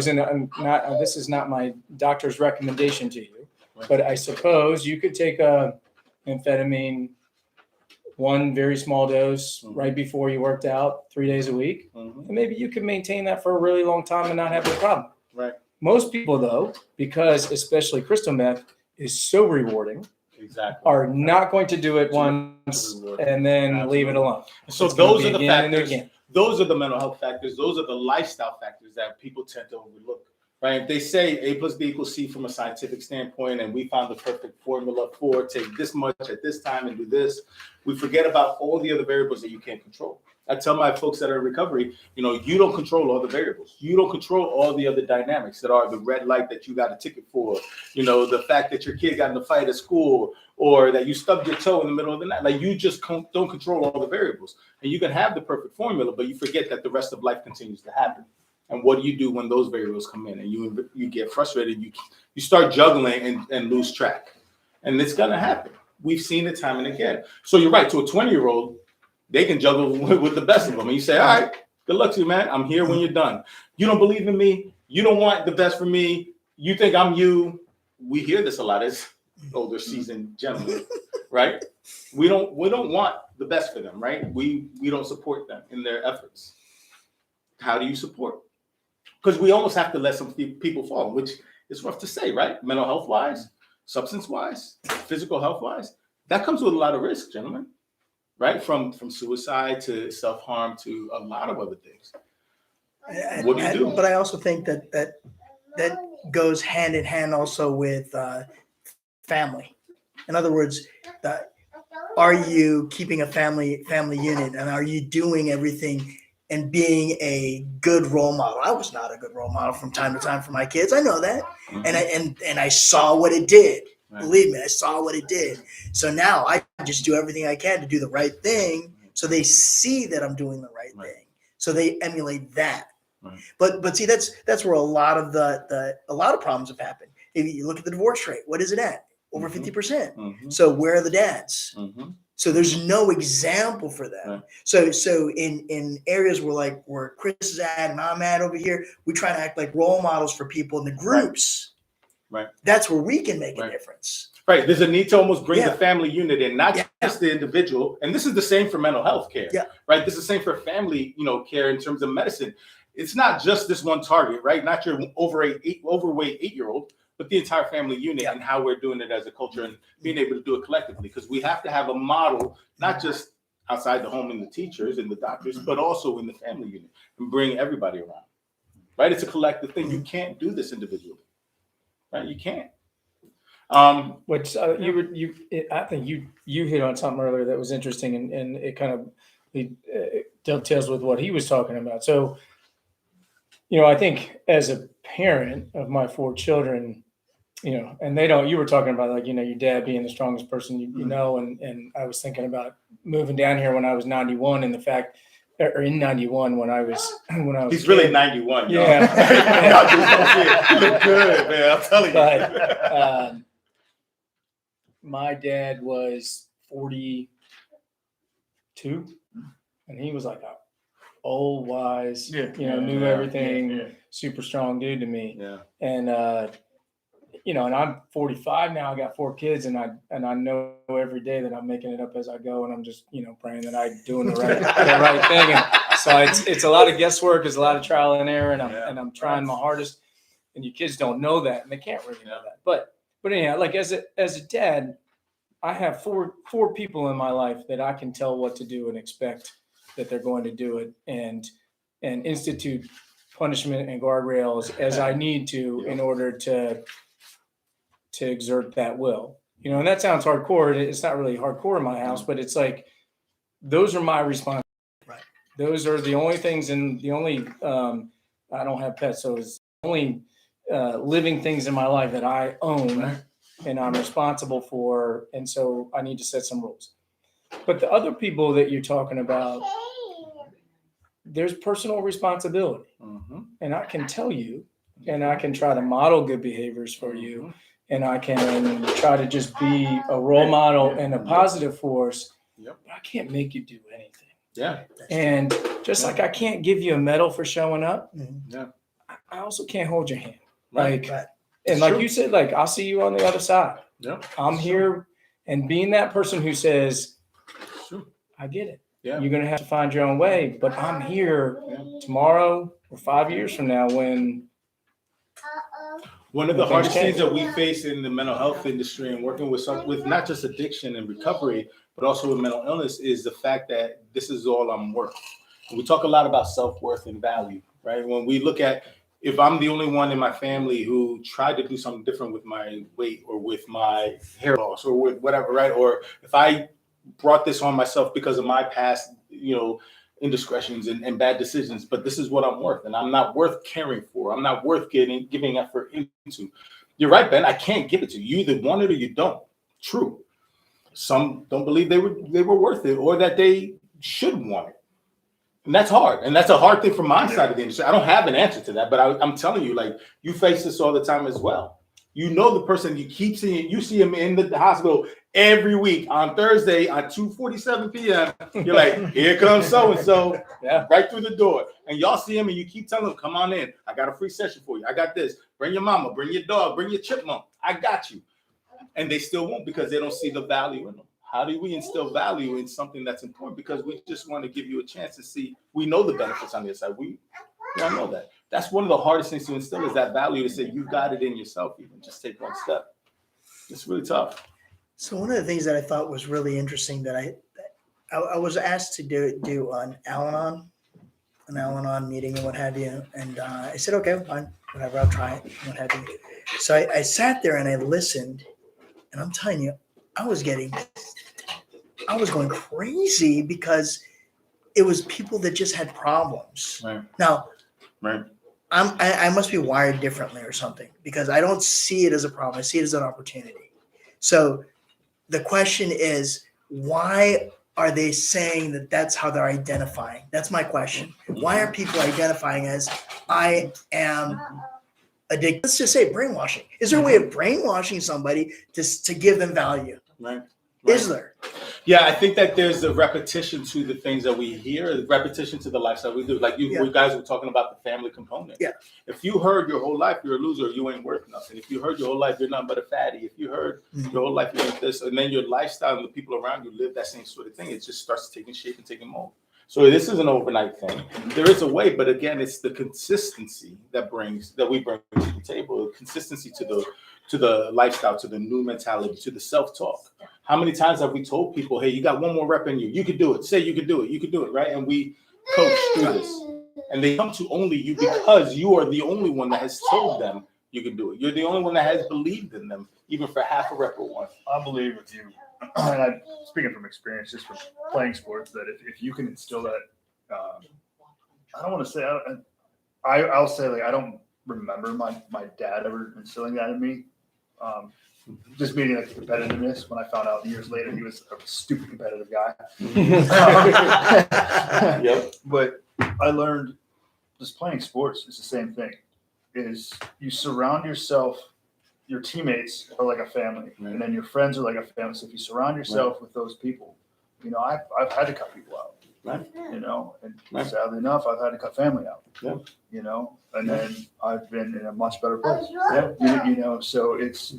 and I'm not, this is not my doctor's recommendation to you, but I suppose you could take a amphetamine, one very small dose right before you worked out 3 days a week, and maybe you could maintain that for a really long time and not have a problem. Right. Most people, though, because especially crystal meth is so rewarding, are not going to do it once and then leave it alone. So It's gonna those be are the again and factors. again. Those are the mental health factors. Those are the lifestyle factors that people tend to overlook. Right? If they say A plus B equals C from a scientific standpoint, and we found the perfect formula for take this much at this time and do this, we forget about all the other variables that you can't control. I tell my folks that are in recovery, you don't control all the variables. You don't control all the other dynamics that are the red light that you got a ticket for, the fact that your kid got in a fight at school, or that you stubbed your toe in the middle of the night. Like, you just don't control all the variables. And you can have the perfect formula, but you forget that the rest of life continues to happen. And what do you do when those variables come in and you get frustrated? You start juggling and lose track. And it's going to happen. We've seen it time and again. So you're right. To a 20-year-old, they can juggle with the best of them. And you say, all right, good luck to you, man. I'm here when you're done. You don't believe in me. You don't want the best for me. You think I'm you. We hear this a lot as older seasoned gentlemen, right? We don't want the best for them, right? We don't support them in their efforts. How do you support? Because we almost have to let some people fall, which is rough to say, right? Mental health wise, substance wise, physical health wise, that comes with a lot of risk, gentlemen, right? From suicide to self-harm to a lot of other things. What do you do? But I also think that goes hand in hand also with family. In other words, are you keeping a family unit, and are you doing everything and being a good role model? I was not a good role model from time to time for my kids. I know that. And I saw what it did. Right. Believe me, I saw what it did. So now I just do everything I can to do the right thing, so they see that I'm doing the right thing. So they emulate that. Right. But see, that's where a lot of a lot of problems have happened. If you look at the divorce rate, what is it at? Over 50%. So where are the dads? So there's no example for them. Right. So in areas where Chris is at and I'm at over here, we try to act like role models for people in the groups. Right. That's where we can make a difference. Right. There's a need to almost bring the family unit in, not just the individual. And this is the same for mental health care. Yeah. Right. This is the same for family, care in terms of medicine. It's not just this one target, right? Not your overweight 8-year-old. But the entire family unit and how we're doing it as a culture and being able to do it collectively, because we have to have a model, not just outside the home and the teachers and the doctors, but also in the family unit, and bring everybody around, right? It's a collective thing. You can't do this individually, right? You can't. I think you hit on something earlier that was interesting, and it kind of it dovetails with what he was talking about. So, I think as a parent of my 4 children, and you were talking about your dad being the strongest person, and I was thinking about moving down here when I was 91, and the fact, or in 91 when I was he's really 91. Yeah. You look good, man. I'm telling you. But, my dad was 42, and he was like a old, wise, knew everything, super strong dude to me. Yeah. And, and I'm 45 now. I got 4 kids, and I know every day that I'm making it up as I go, and I'm just, praying that I'm doing the right thing. And so it's a lot of guesswork, it's a lot of trial and error, and I'm trying my hardest. And your kids don't know that, and they can't really know that. But anyhow, as a dad, I have four people in my life that I can tell what to do and expect that they're going to do it, and institute punishment and guardrails as I need to in order to exert that will. And that sounds hardcore. It's not really hardcore in my house, but it's like, those are my responsibilities. Right. Those are the only things, and the only, I don't have pets, so it's the only living things in my life that I own and I'm responsible for. And so I need to set some rules. But the other people that you're talking about, there's personal responsibility. And I can tell you and I can try to model good behaviors for you, and I can try to just be a role model and a positive force. Yep. But I can't make you do anything. Yeah. And just like I can't give you a medal for showing up, Yeah. I also can't hold your hand. Right. Like, Right. and like you said, like I'll see you on the other side. Yeah. I'm here, and being that person who says, Sure. I get it. Yeah. You're gonna have to find your own way, but I'm here tomorrow or 5 years from now when One of the Things hardest change. things that we face in the mental health industry and working with not just addiction and recovery, but also with mental illness is the fact that this is all I'm worth. We talk a lot about self-worth and value, right? When we look at if I'm the only one in my family who tried to do something different with my weight or with my hair loss or with whatever, right? Or if I brought this on myself because of my past, indiscretions and bad decisions, but this is what I'm worth, and I'm not worth caring for. I'm not worth giving effort into. You're right, Ben. I can't give it to you. You either want it or you don't. True. Some don't believe they were worth it or that they should want it. And that's hard. And that's a hard thing from my side of the industry. I don't have an answer to that, but I'm telling you, like, you face this all the time as well. You know the person you keep seeing, you see him in the hospital every week on Thursday at 2:47 p.m. You're like, here comes so-and-so, right through the door. And y'all see him and you keep telling him, come on in. I got a free session for you. I got this. Bring your mama, bring your dog, bring your chipmunk. I got you. And they still won't because they don't see the value in them. How do we instill value in something that's important? Because we just want to give you a chance to see, we know the benefits on the other side. We all know that. That's one of the hardest things to instill is that value to say, you got it in yourself, even just take one step. It's really tough. So one of the things that I thought was really interesting that I was asked to do an Al-Anon meeting and what have you, and I said, okay, fine, whatever, I'll try it, and what have you. So I sat there and I listened, and I'm telling you, I was going crazy because it was people that just had problems. Right. Now, right. I must be wired differently or something because I don't see it as a problem. I see it as an opportunity. So the question is, why are they saying that that's how they're identifying? That's my question. Why are people identifying as I am addicted? Let's just say brainwashing. Is there a way of brainwashing somebody to give them value? Right. Is there? Yeah, I think that there's a repetition to the things that we hear, the repetition to the lifestyle we do. Like you guys were talking about the family component. Yeah. If you heard your whole life you're a loser, you ain't worth nothing. If you heard your whole life you're nothing but a fatty, if you heard your whole life you're this, and then your lifestyle and the people around you live that same sort of thing, it just starts taking shape and taking mold. So this is an overnight thing. There is a way, but again, it's the consistency that we bring to the table, consistency to the lifestyle, to the new mentality, to the self-talk. How many times have we told people, hey, you got one more rep in you. You could do it. Say you could do it. You could do it, right? And we coach through this. And they come to only you because you are the only one that has told them you can do it. You're the only one that has believed in them, even for half a rep or one. I believe with you, and I'm speaking from experience, just from playing sports, that if you can instill that, I don't want to say, I'll say, like, I don't remember my dad ever instilling that in me. Just meaning like competitiveness. When I found out years later he was a stupid competitive guy. Yep. But I learned just playing sports is the same thing. Is you surround yourself, your teammates are like a family, and then your friends are like a family. So if you surround yourself with those people, I've had to cut people out. Right. And sadly enough, I've had to cut family out. Yeah. And then I've been in a much better place. Yeah. So it's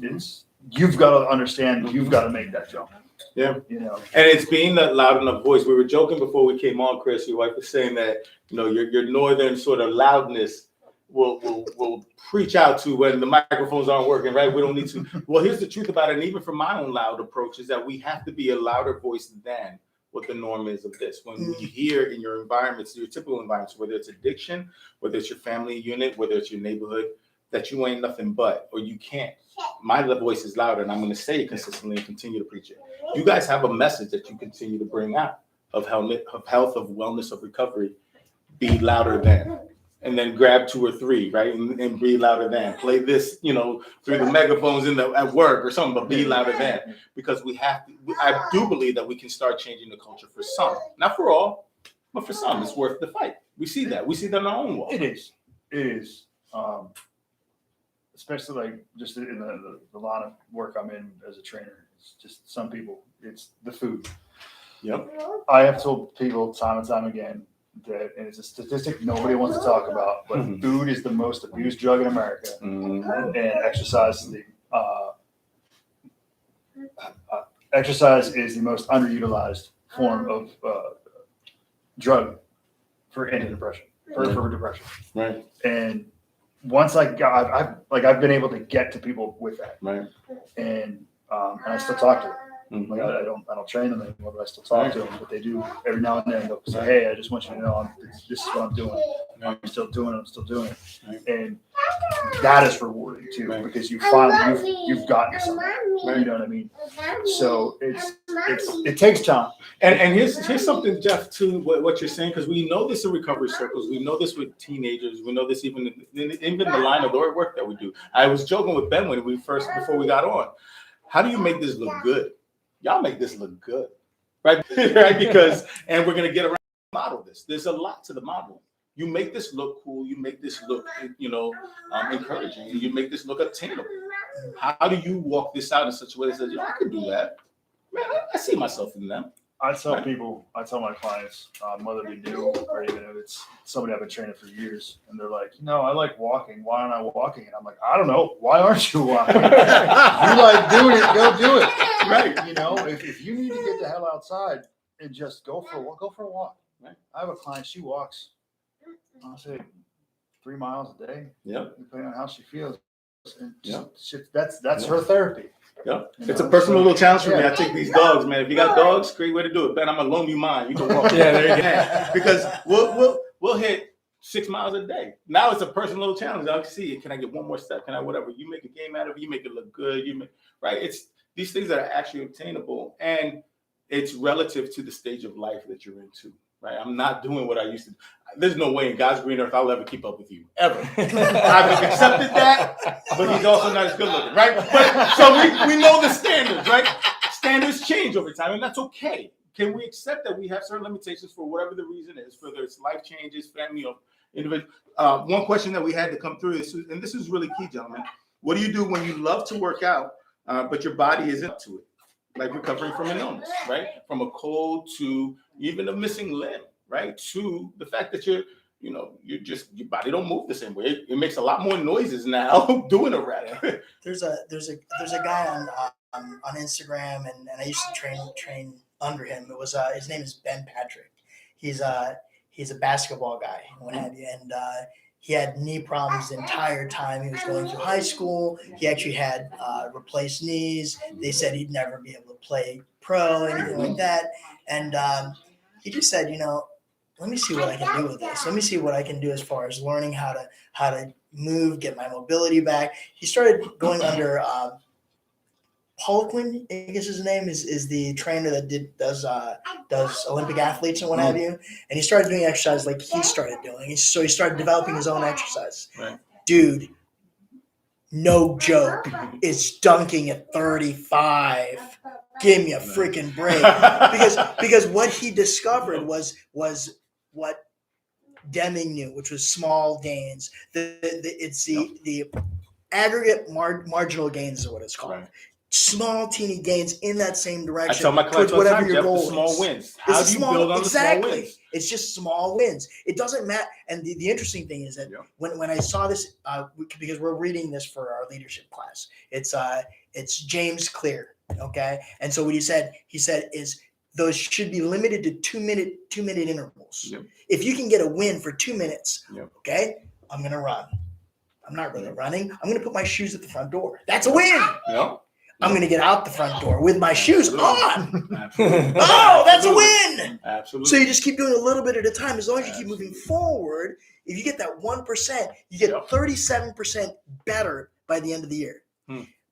you've got to understand, you've got to make that jump. Yeah. And it's being that loud enough voice. We were joking before we came on, Chris. Your wife was saying that, your northern sort of loudness will preach out to when the microphones aren't working, right? We don't need to. Well, here's the truth about it. And even from my own loud approach is that we have to be a louder voice than what the norm is of this. When you hear in your environments, your typical environments, whether it's addiction, whether it's your family unit, whether it's your neighborhood, that you ain't nothing but, or you can't. My voice is louder, and I'm going to say it consistently and continue to preach it. You guys have a message that you continue to bring out of health, of wellness, of recovery. Be louder than. And then grab 2 or 3, right? And be louder than. Play this, through the megaphones at work or something, but be louder than. Because we have to, I do believe that we can start changing the culture for some. Not for all, but for some. It's worth the fight. We see that. We see that in our own wall. It is. especially like just in the line of work I'm in as a trainer. It's just some people, it's the food. Yep. I have told people time and time again that, and it's a statistic nobody wants to talk about, but food is the most abused drug in America, and exercise is exercise is the most underutilized form of drug for antidepressant, for depression. Right. And once I've been able to get to people with that, Right. and I still talk to them. Like I don't train them anymore, but I still talk to them. But they do every now and then. They'll say, "Hey, I just want you to know this is what I'm doing. I'm still doing it." And that is rewarding too, because you finally you've gotten somewhere. You know what I mean? So it takes time. And here's something, Jeff, to what you're saying, because we know this in recovery circles. We know this with teenagers. We know this even in the line of work that we do. I was joking with Ben before we got on. How do you make this look good? Y'all make this look good, right? Right? Because, and we're going to get around to model this. There's a lot to the modeling. You make this look cool. You make this look, encouraging. You make this look attainable. How do you walk this out in such a way that says, I can do that. Man, I see myself in them. I tell my clients, whether they do or even if it's somebody I've been training for years, and they're like, I like walking. Why aren't I walking? And I'm like, I don't know. Why aren't you walking? You like doing it, go do it. Right. If you need to get the hell outside and just go for a walk. Right. I have a client, she walks, I'll say 3 miles a day. Yep. Depending on how she feels. And that's her therapy. Yeah, it's a personal little challenge for me. I take these dogs, man. If you got dogs, great way to do it. Ben, I'm gonna loan you mine. You can walk. Yeah, there you go. Because we'll hit 6 miles a day. Now it's a personal little challenge. I can see, can I get one more step? Can I whatever? You make a game out of it. You make it look good. Right. It's these things that are actually obtainable, and it's relative to the stage of life that you're into. Right. I'm not doing what I used to do. There's no way in God's green earth I'll ever keep up with you, ever. I've accepted that, but he's also not as good looking, right? But so we know the standards, right? Standards change over time, and that's okay. Can we accept that we have certain limitations for whatever the reason is, whether it's life changes, family, or individual? One question that we had to come through, and this is really key, gentlemen. What do you do when you love to work out, but your body isn't up to it? Like recovering from an illness, right? From a cold to even a missing limb, right? To the fact that your body don't move the same way. It makes a lot more noises now doing a rap. There's a guy on Instagram, and I used to train under him. It was his name is Ben Patrick. He's a basketball guy and what have you, and he had knee problems the entire time he was going through high school. He actually had replaced knees. They said he'd never be able to play pro, anything like that. And he just said, let me see what I can do with this. Let me see what I can do as far as learning how to move, get my mobility back. He started going under Poliquin, I guess his name is the trainer that does Olympic athletes and what have you. And he started doing exercise like he started doing. So he started developing his own exercise. Right. Dude, no joke, is dunking at 35. Give me a freaking break. Because what he discovered was what Deming knew, which was small gains. It's the aggregate marginal gains is what it's called. Right. Small, teeny gains in that same direction. I tell my clients all the time, Jeff, the small wins. How do you build on the small wins? It's just small wins. It doesn't matter. And the interesting thing is that when I saw this, because we're reading this for our leadership class, it's James Clear, okay? And so what he said is those should be limited to 2 minute intervals. Yep. If you can get a win for 2 minutes, okay, I'm gonna run. I'm not really running. I'm gonna put my shoes at the front door. That's a win. Yep. I'm going to get out the front door with my shoes on. Absolutely. Oh, that's a win. Absolutely. So you just keep doing a little bit at a time. As long as you keep moving forward, if you get that 1%, you get 37% better by the end of the year.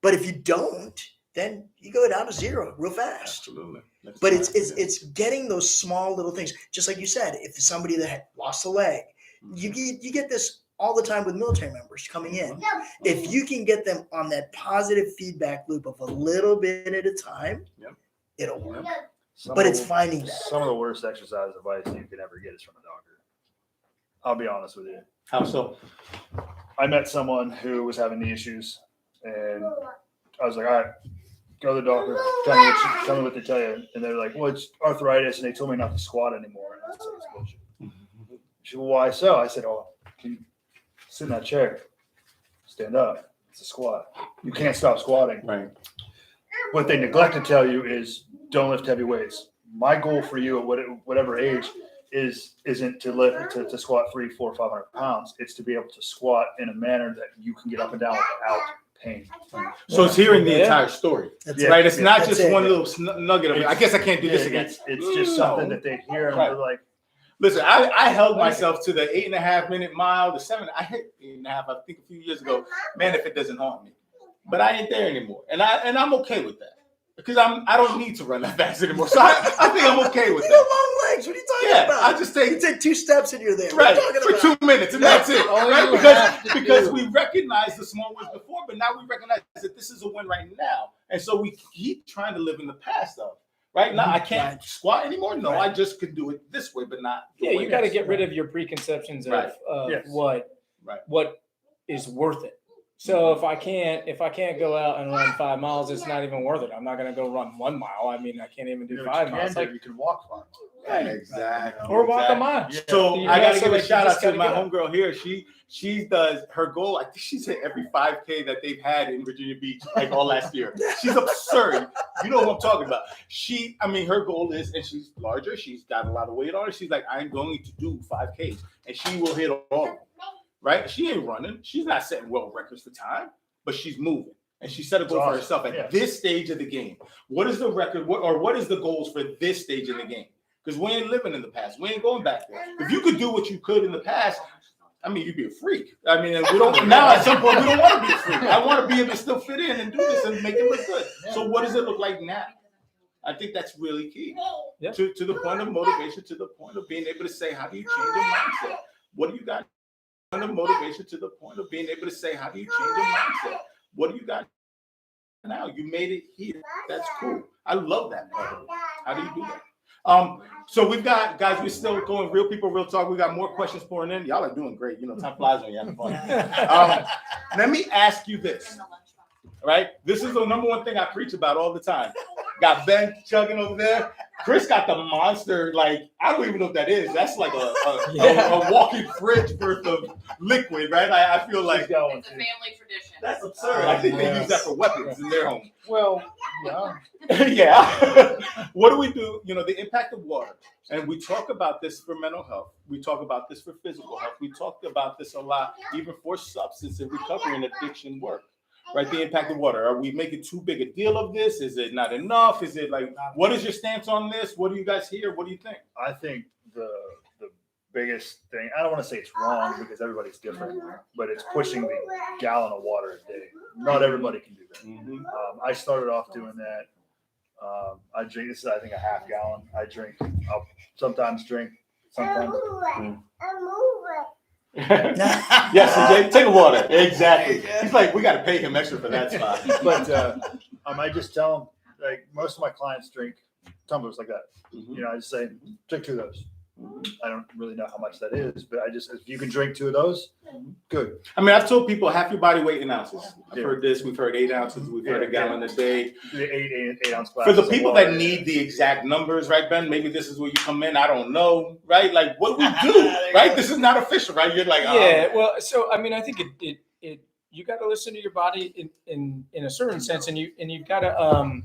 But if you don't, then you go down to zero real fast. Absolutely. But it's getting those small little things. Just like you said, if somebody that had lost a leg, you get this all the time with military members coming in. If you can get them on that positive feedback loop of a little bit at a time, it'll work. But it's finding that. Some of the worst exercise advice you can ever get is from a doctor. I'll be honest with you. How so? I met someone who was having knee issues, and I was like, all right, go to the doctor. Tell me what they tell you. And they're like, well, it's arthritis, and they told me not to squat anymore. And I was like, it's bullshit. She said, well, why so? I said, oh, can you sit in that chair? Stand up. It's a squat. You can't stop squatting. Right. What they neglect to tell you is don't lift heavy weights. My goal for you at whatever age isn't to lift to squat 300, 400, 500 pounds. It's to be able to squat in a manner that you can get up and down without pain. So it's hearing the entire story, That's right? It's not That's just it. one little nugget of it. I guess I can't do this again. It's just something that they hear and they're like, Listen, I held myself to the 8.5 minute mile, the 7. I hit 8.5, I think, a few years ago. Man, if it doesn't haunt me, but I ain't there anymore, and I'm okay with that because I don't need to run that fast anymore. So I think I'm okay with You that. got long legs. What are you talking about? I just You take 2 steps and you're there. right What are you talking for about? 2 minutes, and that's it. All Right? you have to Because do- we recognize the small wins before, but now we recognize that this is a win right now, and so we keep trying to live in the past of. Right now, I can't Right. squat anymore. No, Right. I just could do it this way, but not. the Yeah, way you got to this. get rid of your preconceptions of, Right. of Yes. what Right. what is worth it. So if I can't go out and run 5 miles, it's not even worth it. I'm not going to go run 1 mile. I mean, I can't even do you 5 miles. you can walk 5 miles. Exactly. Or walk a exactly. mile. So You I know, gotta so give a like, you shout out just to gotta my get up. homegirl here. She does her goal. I think she's hit every 5K that they've had in Virginia Beach like all last year. She's absurd. You know what I'm talking about. Her goal is, and she's larger. She's got a lot of weight on her. She's like, I'm going to do 5Ks, and she will hit all of them. Right? She ain't running. She's not setting world records for time, but she's moving. And she set a goal for Awesome. herself at Yeah. this stage of the game. What is the record? What is the goals for this stage in the game? Because we ain't living in the past. We ain't going back there. If you could do what you could in the past, you'd be a freak. And we don't now at some point we don't want to be a freak. I want to be able to still fit in and do this and make it look good. So what does it look like now? I think that's really key. Yeah. To the point of motivation, to the point of being able to say, how do you change your mindset? What do you got? Point of motivation to the point of being able to say, how do you change your mindset? What do you got now? You made it here. That's cool. I love that part of it. How do you do that? So we've got, guys, we're still going real people, real talk. We got more questions pouring in. Y'all are doing great. Time flies when you're having fun. Let me ask you this, right? This is the number one thing I preach about all the time. Got Ben chugging over there. Chris got the monster, I don't even know what that is. That's like a walking fridge worth of liquid, right? I feel like She's got one It's a too. family tradition. that's absurd. I think they use that for weapons in their home. Well, yeah. Yeah. What do we do? The impact of water. And we talk about this for mental health. We talk about this for physical health. We talked about this a lot, even for substance and recovery and addiction work. Right? The impact of water. Are we making too big a deal of this? Is it not enough? Is it what is your stance on this? What do you guys hear? What do you think? I think the biggest thing, I don't want to say it's wrong because everybody's different, but it's pushing the gallon of water a day. Not everybody can do that. I started off doing that. I drink, this is I think a half gallon. I'll sometimes drink, sometimes. Yes, CJ, take a water. Exactly. He's like, we got to pay him extra for that spot. But I just tell them, most of my clients drink tumblers like that. I just say, drink 2 of those. I don't really know how much that is, but if you can drink 2 of those, good. I've told people half your body weight in ounces. I've Yeah. heard this. We've heard 8 ounces. We've heard a gallon a day. The 8 ounce glass. For the people that need the exact numbers, right, Ben? Maybe this is where you come in. I don't know, right? What do we do, right? This is not official, right? You're like, Yeah, well, so I think it you got to listen to your body in a certain sense, and you've got to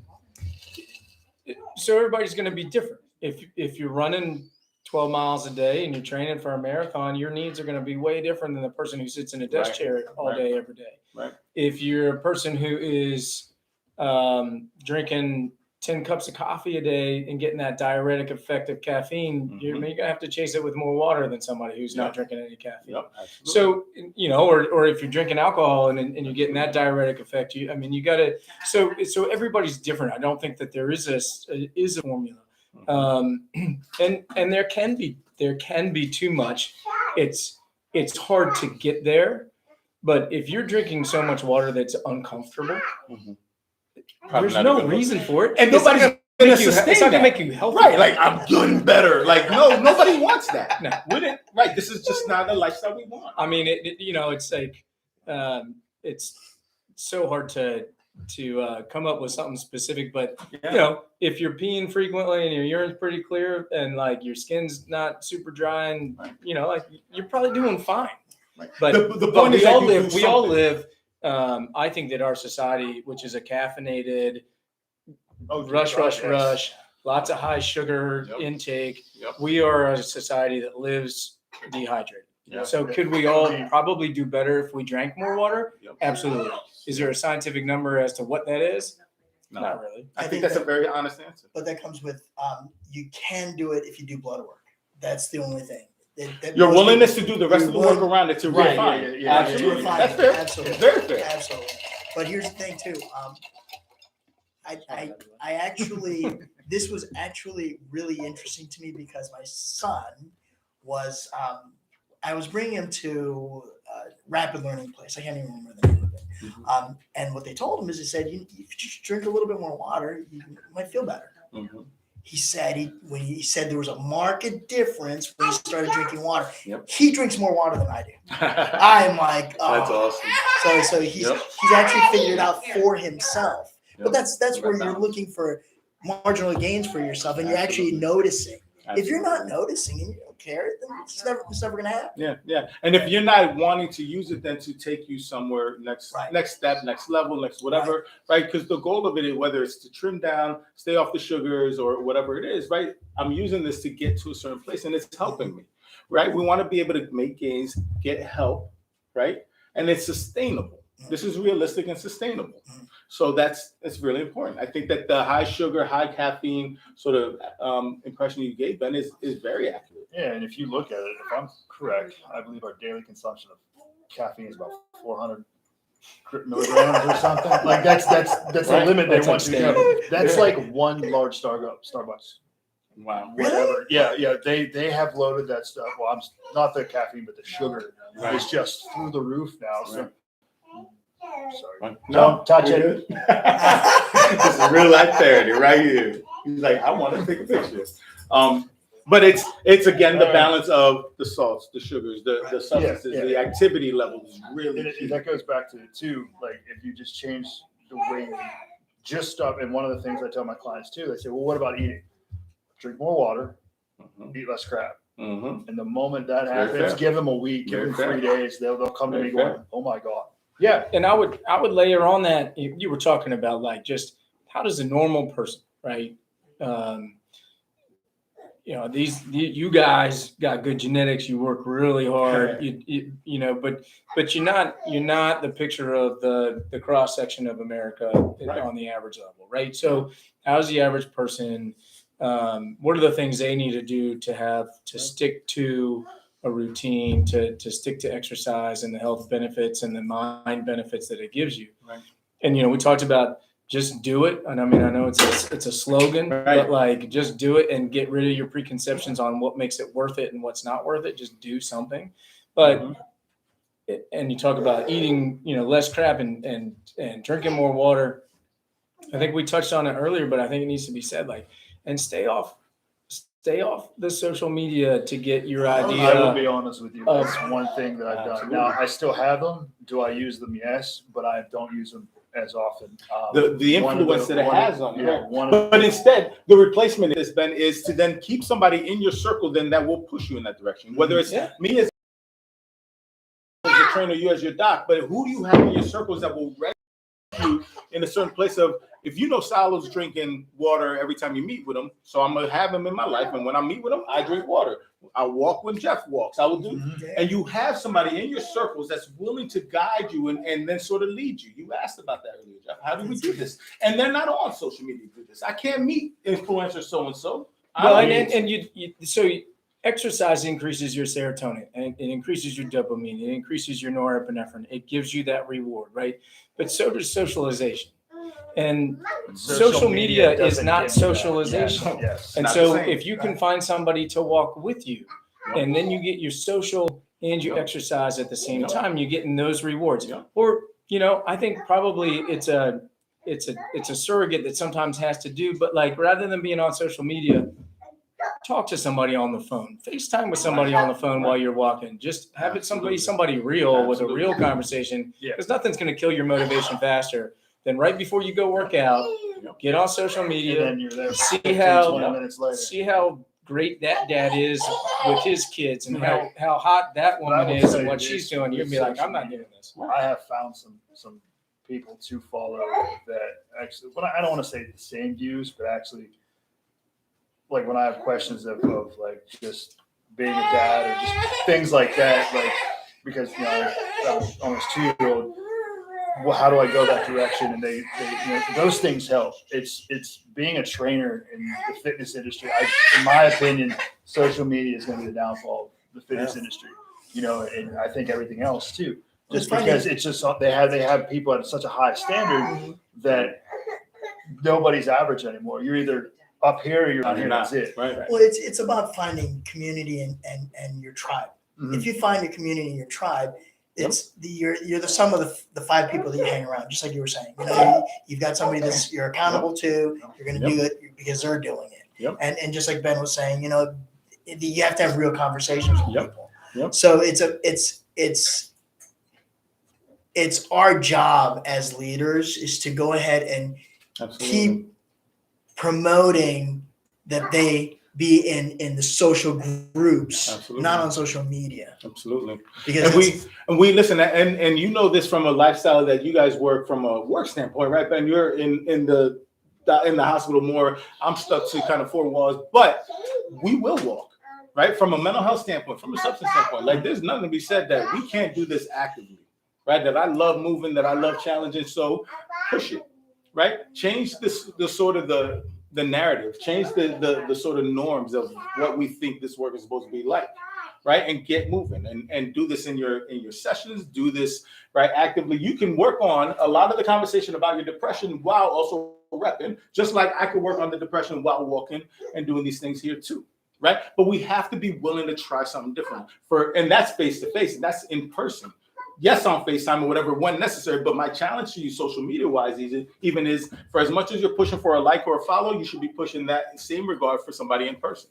so everybody's going to be different. If you're running 12 miles a day and you're training for a marathon, your needs are going to be way different than the person who sits in a desk chair all day every day. Right. If you're a person who is drinking 10 cups of coffee a day and getting that diuretic effect of caffeine, you're going to have to chase it with more water than somebody who's not drinking any caffeine. Yep, So, or if you're drinking alcohol and you're getting that diuretic effect, you got to, so everybody's different. I don't think that there is a formula. And there can be too much. It's hard to get there, but if you're drinking so much water that's uncomfortable, there's no reason for it. And It's not nobody's gonna going to sustain it's not gonna that. make you healthy. Right, I'm doing better. No, nobody wants that. No. Right, this is just not the lifestyle we want. It's like it's so hard to come up with something specific, but Yeah. you know, if you're peeing frequently and your urine's pretty clear and like your skin's not super dry and you know, like you're probably doing fine. Right. But The but point is we that all you live. do We all something. live. I think that our society, which is a caffeinated, Oh, rush, yes. lots of high sugar Yep. intake. Yep. We are a society that lives dehydrated. Yeah. So could we all probably do better if we drank more water? Yep. Absolutely. Is there a scientific number as to what that is? No. Not really. I think that's a very honest answer. But that comes with you can do it if you do blood work. That's the only thing. Your most willingness people- to do the rest of the work around it to Right, refine. yeah, yeah, Absolutely. to refine That's it. fair. Absolutely. It's very fair. Absolutely. But here's the thing too. I actually this was actually really interesting to me because my son was I was bringing him to a rapid learning place. I can't even remember the name of it. Mhm. And what they told him is they said, if you just drink a little bit more water, you might feel better. Mhm. He said when he said there was a marked difference when he started drinking water. Yep. He drinks more water than I do. I'm like, oh. That's awesome. So he's Yep. he's actually figured it out for himself. Yep. But that's where Right you're now. looking for marginal gains for yourself, and you're actually Absolutely. noticing. If you're not Absolutely. noticing and you don't care, then it's never gonna happen. Yeah, yeah. And if you're not wanting to use it, then to take you somewhere next Right. next step, next level, next whatever, right? Because the goal of it is whether it's to trim down, stay off the sugars, or whatever it is, right? I'm using this to get to a certain place, and it's helping me, right? We want to be able to make gains, get help, right? And it's sustainable. This is realistic and sustainable. So it's really important. I think that the high sugar, high caffeine sort of impression you gave, Ben, is very accurate. Yeah, and if you look at it, if I'm correct, I believe our daily consumption of caffeine is about 400 milligrams or something. Like that's the Right. limit they That's want you to outstanding. have. That's Yeah. like one large Starbucks. Wow. Whatever. Yeah. They have loaded that stuff. Well, not the caffeine, but the sugar Right. is just through the roof now. So. Right. Sorry. No, Don't touch we're it. good. This is real life parody right here. He's like, I want to take a picture. But it's again the balance of the salts, the sugars, the substances, Yeah. the activity level is really And key. that goes back to it too. Like if you just change the way you just stop. And one of the things I tell my clients too, they say, well, what about eating? Drink more water, Mhm. eat less crap. Mhm. And the moment that Very happens, fair. give them a week, give Very them 3 days. They'll come to Very me going, fair. oh my God. Yeah. And I would layer on that. You were talking about like just how does a normal person, right? You know, you guys got good genetics. You work really hard. You know, but you're not the picture of the cross section of America Right. on the average level, right? So, how's the average person? What are the things they need to do to stick to a routine, to stick to exercise and the health benefits and the mind benefits that it gives you? Right. And we talked about just do it. And I mean, I know it's a slogan, Right. but like just do it and get rid of your preconceptions on what makes it worth it and what's not worth it. Just do something. But Mhm. and you talk about eating, less crap and drinking more water. I think we touched on it earlier, but I think it needs to be said, like, and stay off the social media to get your I will idea. be honest with you. of- That's one thing that I've done. Absolutely. Now, I still have them. Do I use them? Yes, but I don't use them as often. The One of influence that it one has of- on you. yeah, Right. one of- But instead, the replacement is Ben is to then keep somebody in your circle then that will push you in that direction. Whether it's Yeah. me as a trainer, you as your doc, but who do you have in your circles that will rescue you in a certain place of, if you know Salo's drinking water every time you meet with him, so I'm gonna have him in my life, and when I meet with him, I drink water. I walk when Jeff walks. I will do, and you have somebody in your circles that's willing to guide you and then sort of lead you. You asked about that earlier, Jeff. How do we do this? And they're not on social media to do this. I can't meet influencer so and so. Well, so exercise increases your serotonin and it increases your dopamine. It increases your norepinephrine. It gives you that reward, right? But so does socialization. And social media is doesn't not give you that. socialization. Yes. And Not so the same, if you can right. find somebody to walk with you, Yep. and then you get your social and you Yep. exercise at the same Yep. time, you're getting those rewards. Yep. Or, I think probably it's a surrogate that sometimes has to do, but like rather than being on social media, talk to somebody on the phone, FaceTime with somebody on the phone while you're walking. Just have it somebody real with a real conversation, because nothing's going to kill your motivation faster than right before you go work out. Get on social media, And then you're there see 15, how 20 minutes later. see how great that dad is with his kids, and Right. how hot that But I woman will is tell and you, what she's doing. You're gonna be like, I'm not doing this. I have found some people to follow that actually, well, I don't want to say the same views, but actually, like when I have questions of like just being a dad or just things like that, like because I have an almost 2-year-old. Well, how do I go that direction? And they those things help. It's being a trainer in the fitness industry. In my opinion, social media is going to be the downfall of the fitness industry. And I think everything else too. Just because it's just they have people at such a high standard that nobody's average anymore. You're either up here or you're not here. That's it. Right. Well, it's about finding community and your tribe. Mhm. If you find a community in your tribe, it's you're the sum of the 5 people that you hang around, just like you were saying. You've got somebody that's you're accountable to. You're going to do it because they're doing it. Yep. And just like Ben was saying, you have to have real conversations with people. Yep. So it's our job as leaders is to go ahead and keep promoting that they be in the social groups, Absolutely. not on social media. Absolutely. Because And we listen, and you know this from a lifestyle that you guys work from a work standpoint, right? Ben, you're in the hospital more. I'm stuck to kind of 4 walls, but we will walk, right? From a mental health standpoint, from a substance standpoint, like there's nothing to be said that we can't do this actively, right? That I love moving, that I love challenging. So push it, right? Change the sort of the narrative, change the sort of norms of what we think this work is supposed to be like, right? And get moving and do this in your sessions, do this, right, actively. You can work on a lot of the conversation about your depression while also repping, just like I could work on the depression while walking and doing these things here too, right? But we have to be willing to try something different and that's face to face, and that's in person. Yes, on FaceTime or whatever when necessary, but my challenge to you social media wise even is for as much as you're pushing for a like or a follow, you should be pushing that same regard for somebody in person.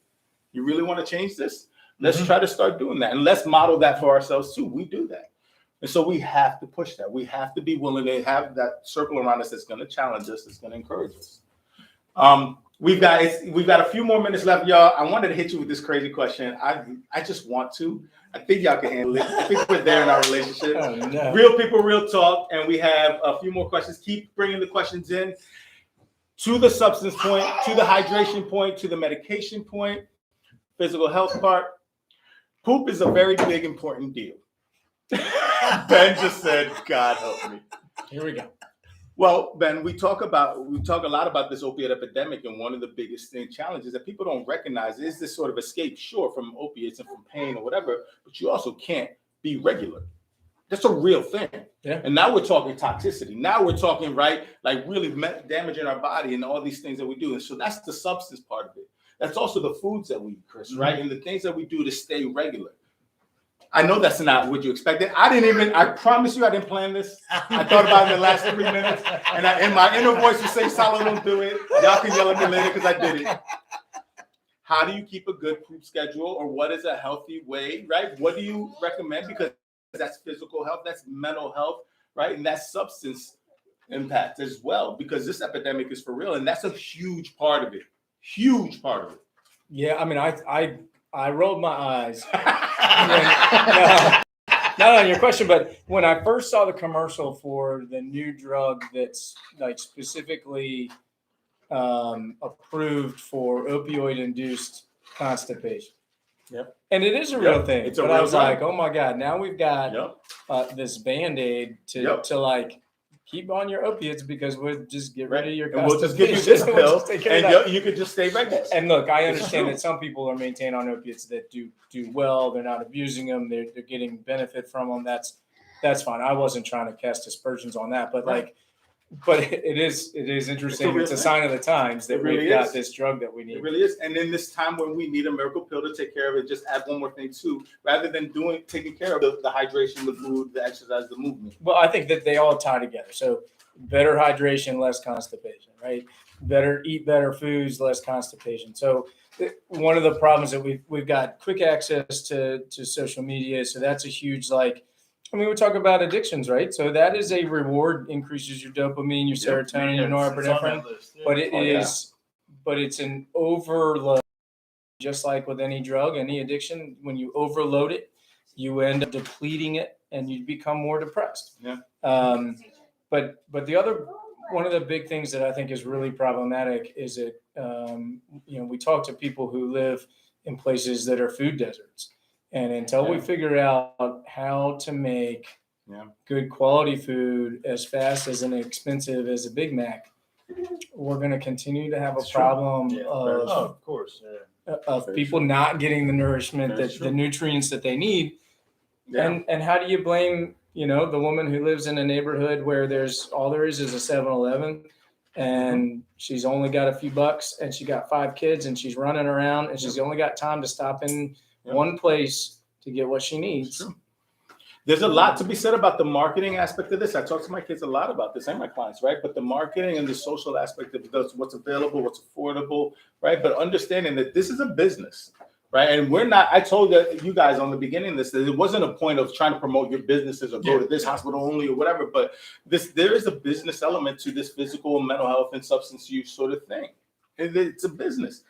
You really want to change this? Let's try to start doing that, and let's model that for ourselves too. We do that. And so we have to push that. We have to be willing to have that circle around us that's going to challenge us, that's going to encourage us. We've got a few more minutes left, y'all. I wanted to hit you with this crazy question. I just want to. I think y'all can handle it. I think we're there in our relationship. Oh, no. Real people, real talk. And we have a few more questions. Keep bringing the questions in to the substance point, to the hydration point, to the medication point, physical health part. Poop is a very big, important deal. Ben just said, God help me. Here we go. Well, Ben, we talk a lot about this opiate epidemic, and one of the biggest challenges that people don't recognize is this sort of escape, sure, from opiates and from pain or whatever, but you also can't be regular. That's a real thing. Yeah. And now we're talking toxicity. Now we're talking, right, like really damaging our body and all these things that we do. And so that's the substance part of it. That's also the foods that we eat, Chris, right? And the things that we do to stay regular. I know that's not what you expected. I promise you I didn't plan this. I thought about it in the last 3 minutes. And my inner voice would say, Salo, don't do it. Y'all can yell at me later because I did it. How do you keep a good poop schedule, or what is a healthy way, right? What do you recommend? Because that's physical health, that's mental health, right? And that's substance impact as well, because this epidemic is for real. And that's a huge part of it. Huge part of it. Yeah, I mean, I rolled my eyes. Not on your question, but when I first saw the commercial for the new drug that's like specifically approved for opioid-induced constipation. Yep. And it is a real thing. It's a but real I was thing. like, oh my God, now we've got Yep. this Band-Aid to like keep on your opiates because we'll just get rid of your and we'll just give you this We'll pill, just take care of that. and you could just stay regular. And look, I It's understand true. that some people are maintained on opiates that do well. They're not abusing them. They're getting benefit from them. That's fine. I wasn't trying to cast aspersions on that, but Right. but it is interesting. real It's a thing. sign of the times that It really we've got is. this drug that we need. It really is. And in this time when we need a miracle pill to take care of it, just add one more thing too, rather than taking care of the hydration, the food, the exercise, the movement. Well, I think that they all tie together. So better hydration, less constipation, right? Eat better foods, less constipation. So one of the problems that we've got quick access to social media. So that's a huge, like, I mean, we talk about addictions, right? So that is a reward, increases your dopamine, your serotonin, your norepinephrine, but it is, but it's an overload, just like with any drug, any addiction. When you overload it, you end up depleting it and you become more depressed. Yeah. But the other, one of the big things that I think is really problematic is that, we talk to people who live in places that are food deserts. And until we figure out how to make good quality food as fast as and expensive as a Big Mac, we're going to continue to have a problem of course, of people not getting the nourishment, the nutrients that they need. Yeah. And how do you blame, the woman who lives in a neighborhood where all there is a 7-Eleven and she's only got a few bucks and she got 5 kids and she's running around and she's only got time to stop in one place to get what she needs. There's a lot to be said about the marketing aspect of this. I talk to my kids a lot about this and my clients, right? But the marketing and the social aspect of what's available, what's affordable, right? But understanding that this is a business, right? And I told you guys on the beginning of this, that it wasn't a point of trying to promote your businesses or go to this hospital only or whatever, but there is a business element to this physical and mental health and substance use sort of thing. It's a business.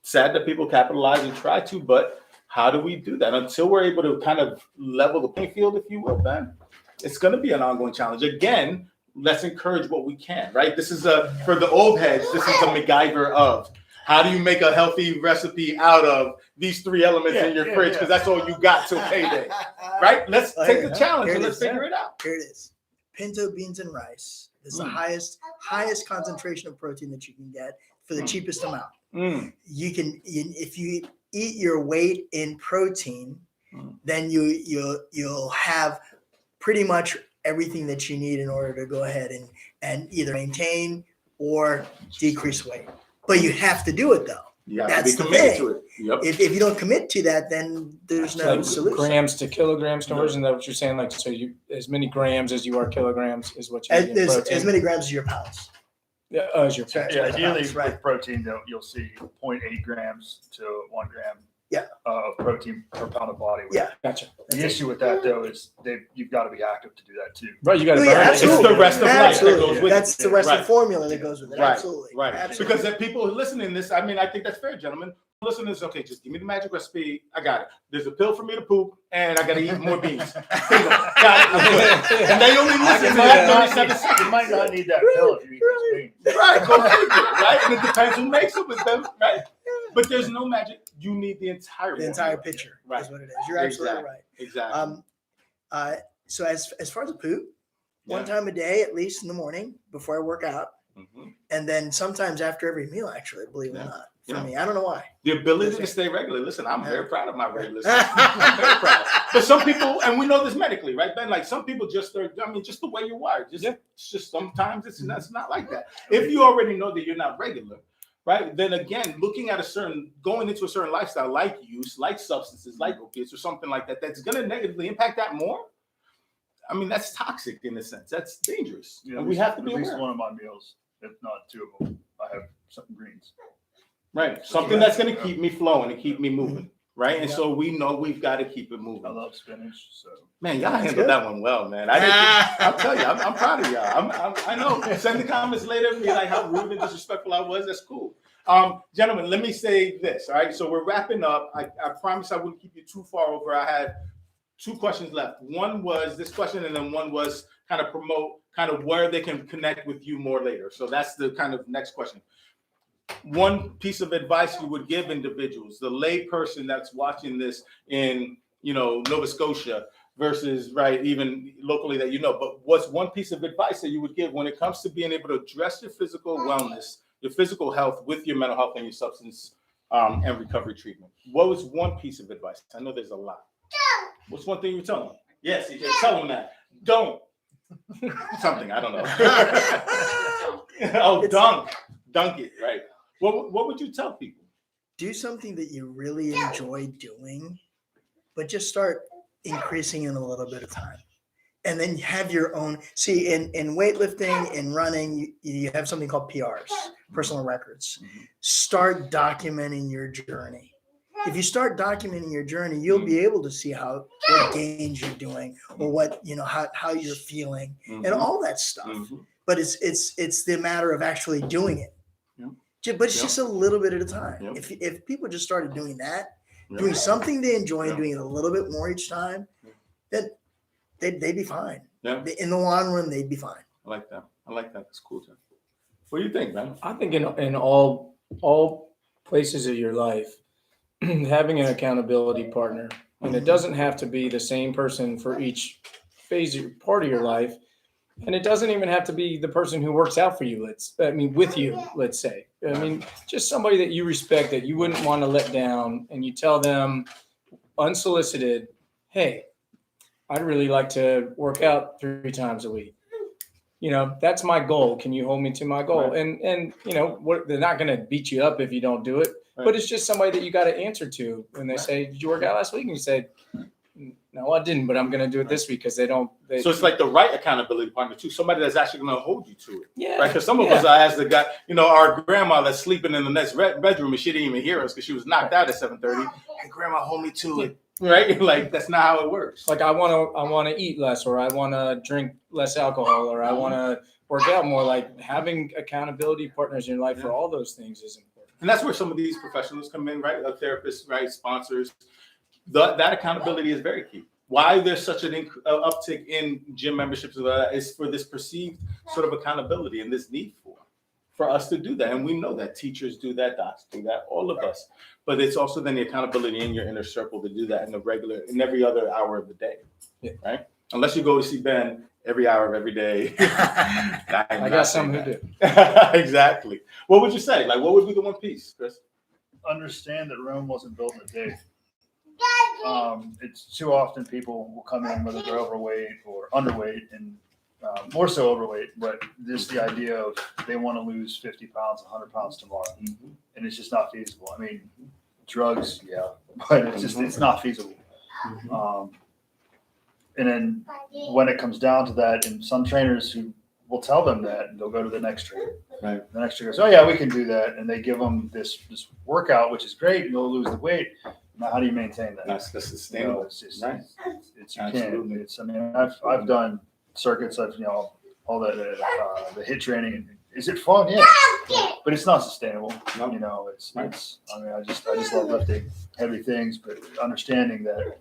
Sad that people capitalize and try to, but how do we do that? Until we're able to kind of level the playing field, if you will, Ben, it's going to be an ongoing challenge. Again, let's encourage what we can, right? This is for the old heads, this is a MacGyver of how do you make a healthy recipe out of these 3 elements in your fridge? Because that's all you got till payday, right? Let's take the challenge and let's figure it out. Here it is. Pinto beans and rice is the highest concentration of protein that you can get for the cheapest amount. You can, if you eat your weight in protein, then you'll have pretty much everything that you need in order to go ahead and either maintain or decrease weight. But you have to do it though. Yeah, that's be the committed thing. to it. Yep. If you don't commit to that, then there's no like solution. Grams to kilograms conversion. Is that what you're saying? Like, so you as many grams as you are kilograms is what you need in protein. As many grams as your pounds. Yeah, as your pounds. Yeah, ideally right. with protein, you'll see 0.8 grams to 1 gram of protein per pound of body weight. Yeah, gotcha. The issue with that though is you've got to be active to do that too. Right, you got to burn it. It's the rest of life that goes with That's it. the rest of Right. the formula that goes with it. Right. Absolutely. Right. Absolutely. Because if people listening to this, I mean, I think that's fair, gentlemen. Listen to this. Okay, just give me the magic recipe. I got it. There's a pill for me to poop, and I got to eat more beans. Got it. And they only listen to that 37 seconds. You might not need that pill if you eat those beans. Right, go figure, right? And it depends who makes it with them, right? But there's no magic. You need the entire picture. Right. Is what it is. You're absolutely right. Exactly. So as far as the poop, one time a day, at least in the morning before I work out, and then sometimes after every meal, actually, believe it or not. For me, I don't know why. The ability to stay regular. Listen, I'm very proud of my regular. I'm very proud. But some people, and we know this medically, right, Ben? Like some people just the way you're wired. It's just sometimes it's not like that. If you already know that you're not regular, right, then again, going into a certain lifestyle like use, like substances, like opiates or something like that, that's going to negatively impact that more. I mean, that's toxic in a sense. That's dangerous. Yeah, and we have to be at least aware. one of my meals, if not 2 of them, I have some greens. Right. Something that's going to keep me flowing and keep me moving. Right. And so we know we've got to keep it moving. I love spinach. So man, y'all handled that one well, man. I'll tell you, I'm proud of y'all. I know. Send the comments later and be like how rude and disrespectful I was. That's cool. Gentlemen, let me say this. All right. So we're wrapping up. I promise I wouldn't keep you too far over. I had 2 questions left. One was this question, and then one was kind of promote kind of where they can connect with you more later. So that's the kind of next question. One piece of advice you would give individuals, the lay person that's watching this in, Nova Scotia versus even locally that but what's one piece of advice that you would give when it comes to being able to address your physical wellness, your physical health with your mental health and your substance and recovery treatment? What was one piece of advice? I know there's a lot. What's one thing you would tell them? Yes, you can tell them that. Don't. Something, I don't know. Dunk it, right. What would you tell people? Do something that you really enjoy doing, but just start increasing in a little bit of time. And then have your own, see, in weightlifting, in running, you have something called PRs, personal records. Mhm. Start documenting your journey. If you start documenting your journey, you'll be able to see what gains you're doing, or what, how you're feeling, and all that stuff. Mhm. But it's the matter of actually doing it. Yep. But it's just a little bit at a time. Yep. If people just started doing that, Yep. doing something they enjoy and Yeah. doing it a little bit more each time, then they'd be fine. Yeah. In the long run, they'd be fine. I like that. That's cool, Jeff. What do you think, man? I think in all places of your life, having an accountability partner, and it doesn't have to be the same person for each phase or part of your life, and it doesn't even have to be the person who works out for you. With you, let's say. Just somebody that you respect, that you wouldn't want to let down, and you tell them unsolicited, "Hey, I'd really like to work out 3 times a week. That's my goal. Can you hold me to my goal?" Right. And they're not going to beat you up if you don't do it, Right. but it's just somebody that you got to answer to when they say, "Did you work out last week?" And you say, "No, I didn't, but I'm going to do it this week," because they don't. So it's like the right accountability partner too, somebody that's actually going to hold you to it. Yeah. Right? Because some of us are as the guy, our grandma that's sleeping in the next bedroom and she didn't even hear us because she was knocked out at 7:30. Hey, grandma, hold me to it. Right? Like that's not how it works. Like I want to eat less, or I want to drink less alcohol, or I want to work out more. Like having accountability partners in your life for all those things is important. And that's where some of these professionals come in, right? Therapists, right? Sponsors. That accountability is very key. Why there's such an uptick in gym memberships is for this perceived sort of accountability and this need for us to do that. And we know that teachers do that, docs do that, all of us. But it's also then the accountability in your inner circle to do that in every other hour of the day, right? Unless you go to see Ben every hour of every day. I got some who do. Exactly. What would you say? Like, what would be the one piece, Chris? Understand that Rome wasn't built in a day. It's too often people will come in whether they're overweight or underweight, and more so overweight, but just the idea of they want to lose 50 pounds, 100 pounds tomorrow. Mm-hmm. And it's just not feasible. Drugs, yeah, but it's not feasible. Mm-hmm. And then when it comes down to that, and some trainers who will tell them that, and they'll go to the next trainer. Right. The next trainer goes, "Oh yeah, we can do that," and they give them this workout, which is great, and they'll lose the weight. Now, how do you maintain that? That's sustainable. It's just, Right. it's you can't. I've done circuits. I've all that the HIIT training. Is it fun? Yeah, but it's not sustainable. No. It's. I just love lifting heavy things, but understanding that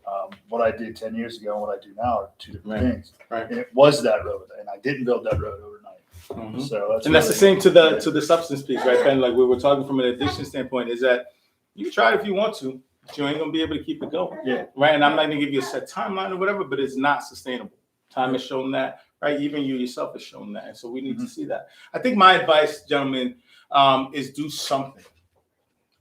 what I did 10 years ago and what I do now are two different things. Right. And it was that road, and I didn't build that road overnight. Mm-hmm. So that's the same to the substance piece, right, Ben? Like we were talking from an addiction standpoint, is that you try it if you want to, but you ain't gonna be able to keep it going. Yeah. Right. And I'm not gonna give you a set timeline or whatever, but it's not sustainable. Time has shown that, right? Even you yourself has shown that. And so we need to see that. I think my advice, gentlemen, is do something.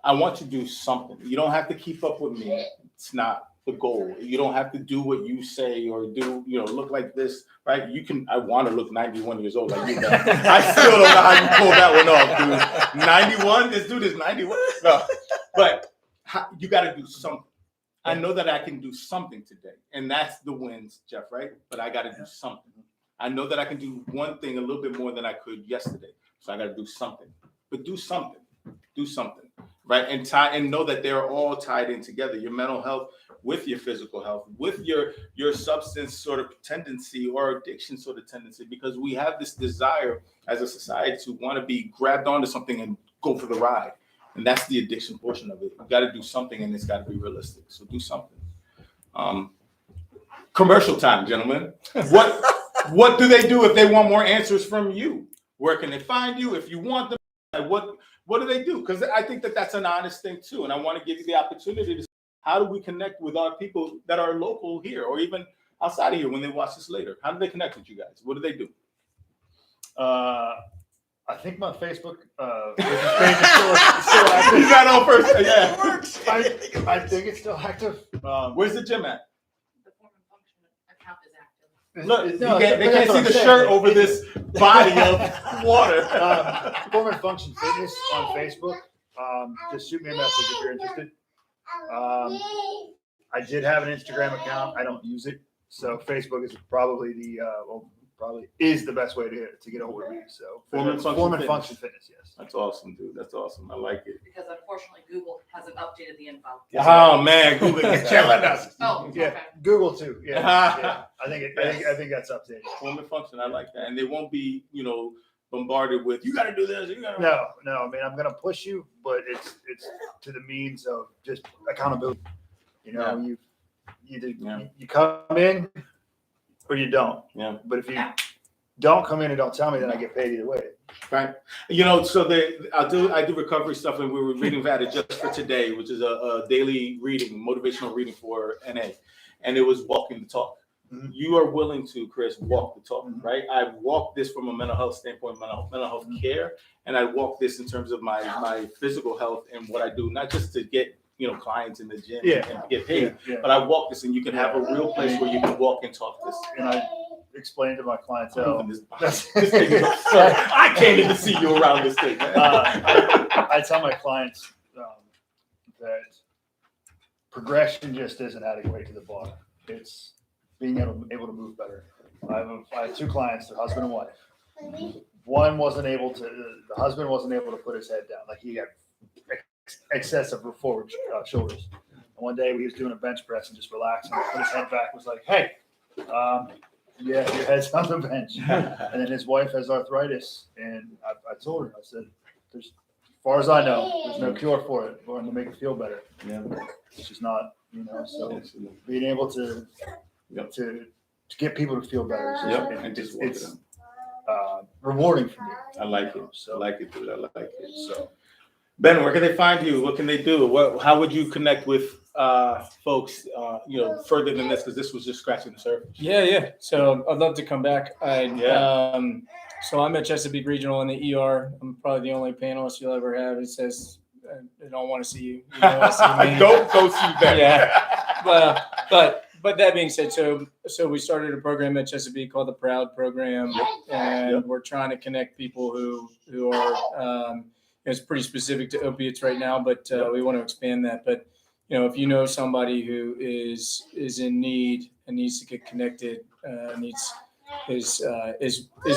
I want you to do something. You don't have to keep up with me. It's not the goal. You don't have to do what you say or do, look like this, right? I want to look 91 years old like you guys. I still don't know how you pull that one off, dude. 91? This dude is 91? No. But you got to do something. I know that I can do something today. And that's the wins, Jeff, right? But I got to do something. I know that I can do one thing a little bit more than I could yesterday. So I got to do something. But do something. Do something, right? And know that they're all tied in together. Your mental health with your physical health, with your substance sort of tendency or addiction sort of tendency, because we have this desire as a society to want to be grabbed onto something and go for the ride. And that's the addiction portion of it. You got to do something, and it's got to be realistic. So do something. Commercial time, gentlemen. What do they do if they want more answers from you? Where can they find you? If you want them, what do they do? Because I think that's an honest thing too. And I want to give you the opportunity to see how do we connect with our people that are local here or even outside of here when they watch this later? How do they connect with you guys? What do they do? I think my Facebook page is still active. Is that all first? Yeah. It works. I think it's still active. Where's the gym at? The form and function account is active. Look, No, they that's can't see what I'm the saying. shirt over this body of water. Form and Function Fitness on Facebook. Just shoot me a message if you're interested. I did have an Instagram account. I don't use it, so Facebook is probably probably is the best way to get a hold of me. So Form and Function Function Fitness, yes. That's awesome, dude. That's awesome. I like it. Because unfortunately, Google hasn't updated the info. Oh man, Google is killing us. Oh, Yeah, okay. Google too. Yeah, yeah. I think that's updated. Form and function. I like that, and they won't be, bombarded with you got to do this. You got to. No. I mean, I'm gonna push you, but it's to the means of just accountability. You either you come in or you don't. Yeah. But if you don't come in and don't tell me, then I get paid either way. Right. So I do recovery stuff, and we were reading about it just for today, which is a daily reading, motivational reading for NA, and it was walking the talk. Mhm. You are willing to, Chris, walk the talk, Mhm. right? I walk this from a mental health standpoint, mental health care, and I walk this in terms of my physical health and what I do, not just to get clients in the gym and get paid, Yeah. but I walk this, and you can have a real place where you can walk and talk this. And I explain to my clientele. This thing is absurd. I can't even see you around this thing, man. I tell my clients that progression just isn't adding weight to the bar. It's being able to move better. I have two clients, they're husband and wife. One wasn't able to, the husband wasn't able to put his head down. Like he had excessive forward shoulders. And one day he was doing a bench press and just relaxing, put his head back, was like, hey, yeah, your head's on the bench. And then his wife has arthritis. And I told her, I said, as far as I know, there's no cure for it. We're going to make it feel better. Yeah. It's just not, so being able to get people to feel better. It's rewarding for me. I like it. So I like it, dude. I like it. So, Ben, where can they find you? What can they do? How would you connect with folks? Further than this, because this was just scratching the surface. Yeah. So I'd love to come back. So I'm at Chesapeake Regional in the ER. I'm probably the only panelist you'll ever have. It says, "I don't want to see you. You don't want to see me." Don't go see Ben. Yeah. But that being said, so we started a program at Chesapeake called the Proud Program, and we're trying to connect people who are. It's pretty specific to opiates right now, but we want to expand that. But if you know somebody who is in need and needs to get connected, is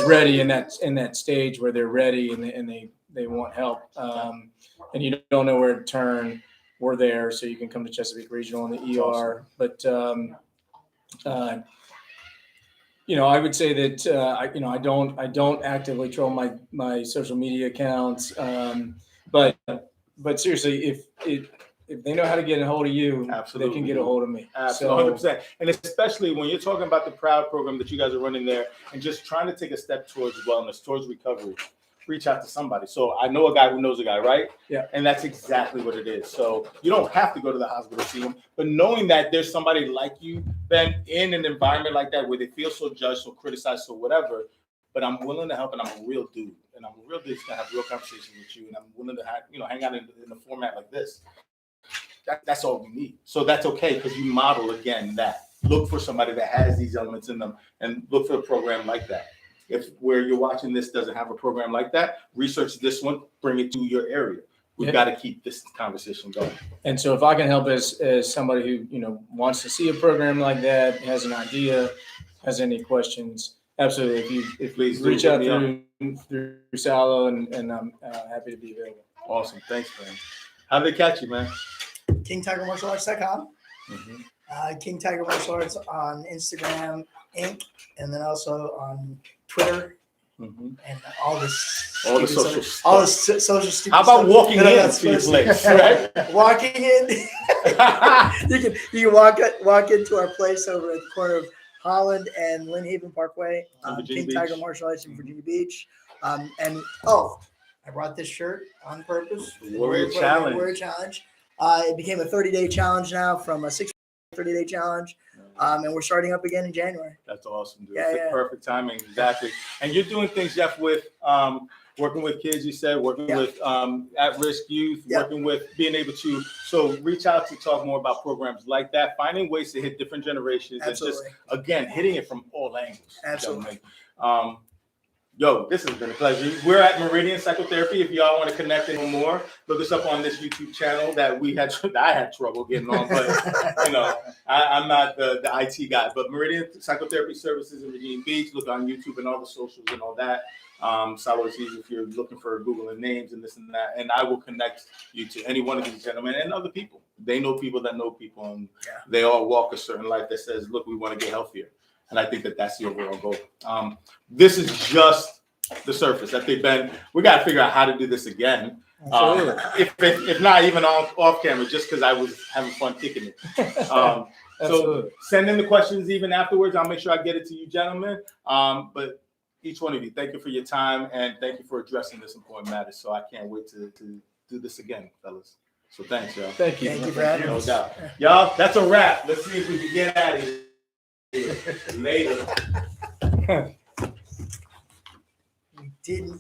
ready in that stage where they're ready and they want help, and you don't know where to turn, we're there, so you can come to Chesapeake Regional in the ER. But I would say that I don't actively troll my social media accounts, but seriously, if they know how to get a hold of you, Absolutely. they can get a hold of me. Absolutely, 100%. And especially when you're talking about the Proud program that you guys are running there, and just trying to take a step towards wellness, towards recovery, reach out to somebody. So I know a guy who knows a guy, right? Yeah. And that's exactly what it is. So you don't have to go to the hospital to see him, but knowing that there's somebody like you, Ben, in an environment like that where they feel so judged, so criticized, so whatever, but I'm willing to help, and I'm a real dude, and I'm a real dude to have real conversations with you, and I'm willing to hang out in a format like this. That's all we need. So that's okay, because you model again that. Look for somebody that has these elements in them, and look for a program like that. If where you're watching this doesn't have a program like that, research this one, bring it to your area. We've got to keep this conversation going. And so if I can help as somebody who wants to see a program like that, has an idea, has any questions, absolutely. If Please reach out through Salo, and I'm happy to be available. Awesome. Thanks, man. How did they catch you, man? KingTigerMartialArts.com. King Tiger Martial Arts on Instagram, Inc., and then also on Twitter and all the social social stupid How about stuff. walking No, in that's to your supposed place, right? Walking in. you can walk into our place over at the corner of Holland and Lynn Haven Parkway, Virginia King Beach. Tiger Martial Arts in Virginia Beach. I brought this shirt on purpose. Warrior Challenge. Warrior Challenge. It became a 30-day challenge now from a 30-day challenge. And we're starting up again in January. That's awesome, dude. Yeah, It's yeah. perfect timing, exactly. And you're doing things, Jeff, with working with kids, you said, working with at-risk youth, working with being able to, so reach out to talk more about programs like that, finding ways to hit different generations. Absolutely. And just, again, hitting it from all angles. Absolutely. Yo, this has been a pleasure. We're at Meridian Psychotherapy. If y'all want to connect any more, look us up on this YouTube channel that I had trouble getting on, but you know, I'm not the IT guy. But Meridian Psychotherapy Services in Virginia Beach. Look on YouTube and all the socials and all that. Salo Ortiz, if you're looking for Google and names and this and that, and I will connect you to any one of these gentlemen and other people. They know people that know people, and they all walk a certain life that says, "Look, we want to get healthier." And I think that that's the overall goal. This is just the surface that they've been. We got to figure out how to do this again. If not even off camera, just because I was having fun kicking it. So send in the questions even afterwards. I'll make sure I get it to you, gentlemen. But each one of you, thank you for your time and thank you for addressing this important matter. So I can't wait to do this again, fellas. So thanks, y'all. Thank you. Thank you for having No us. doubt. Y'all, that's a wrap. Let's see if we can get out of here. Later. We didn't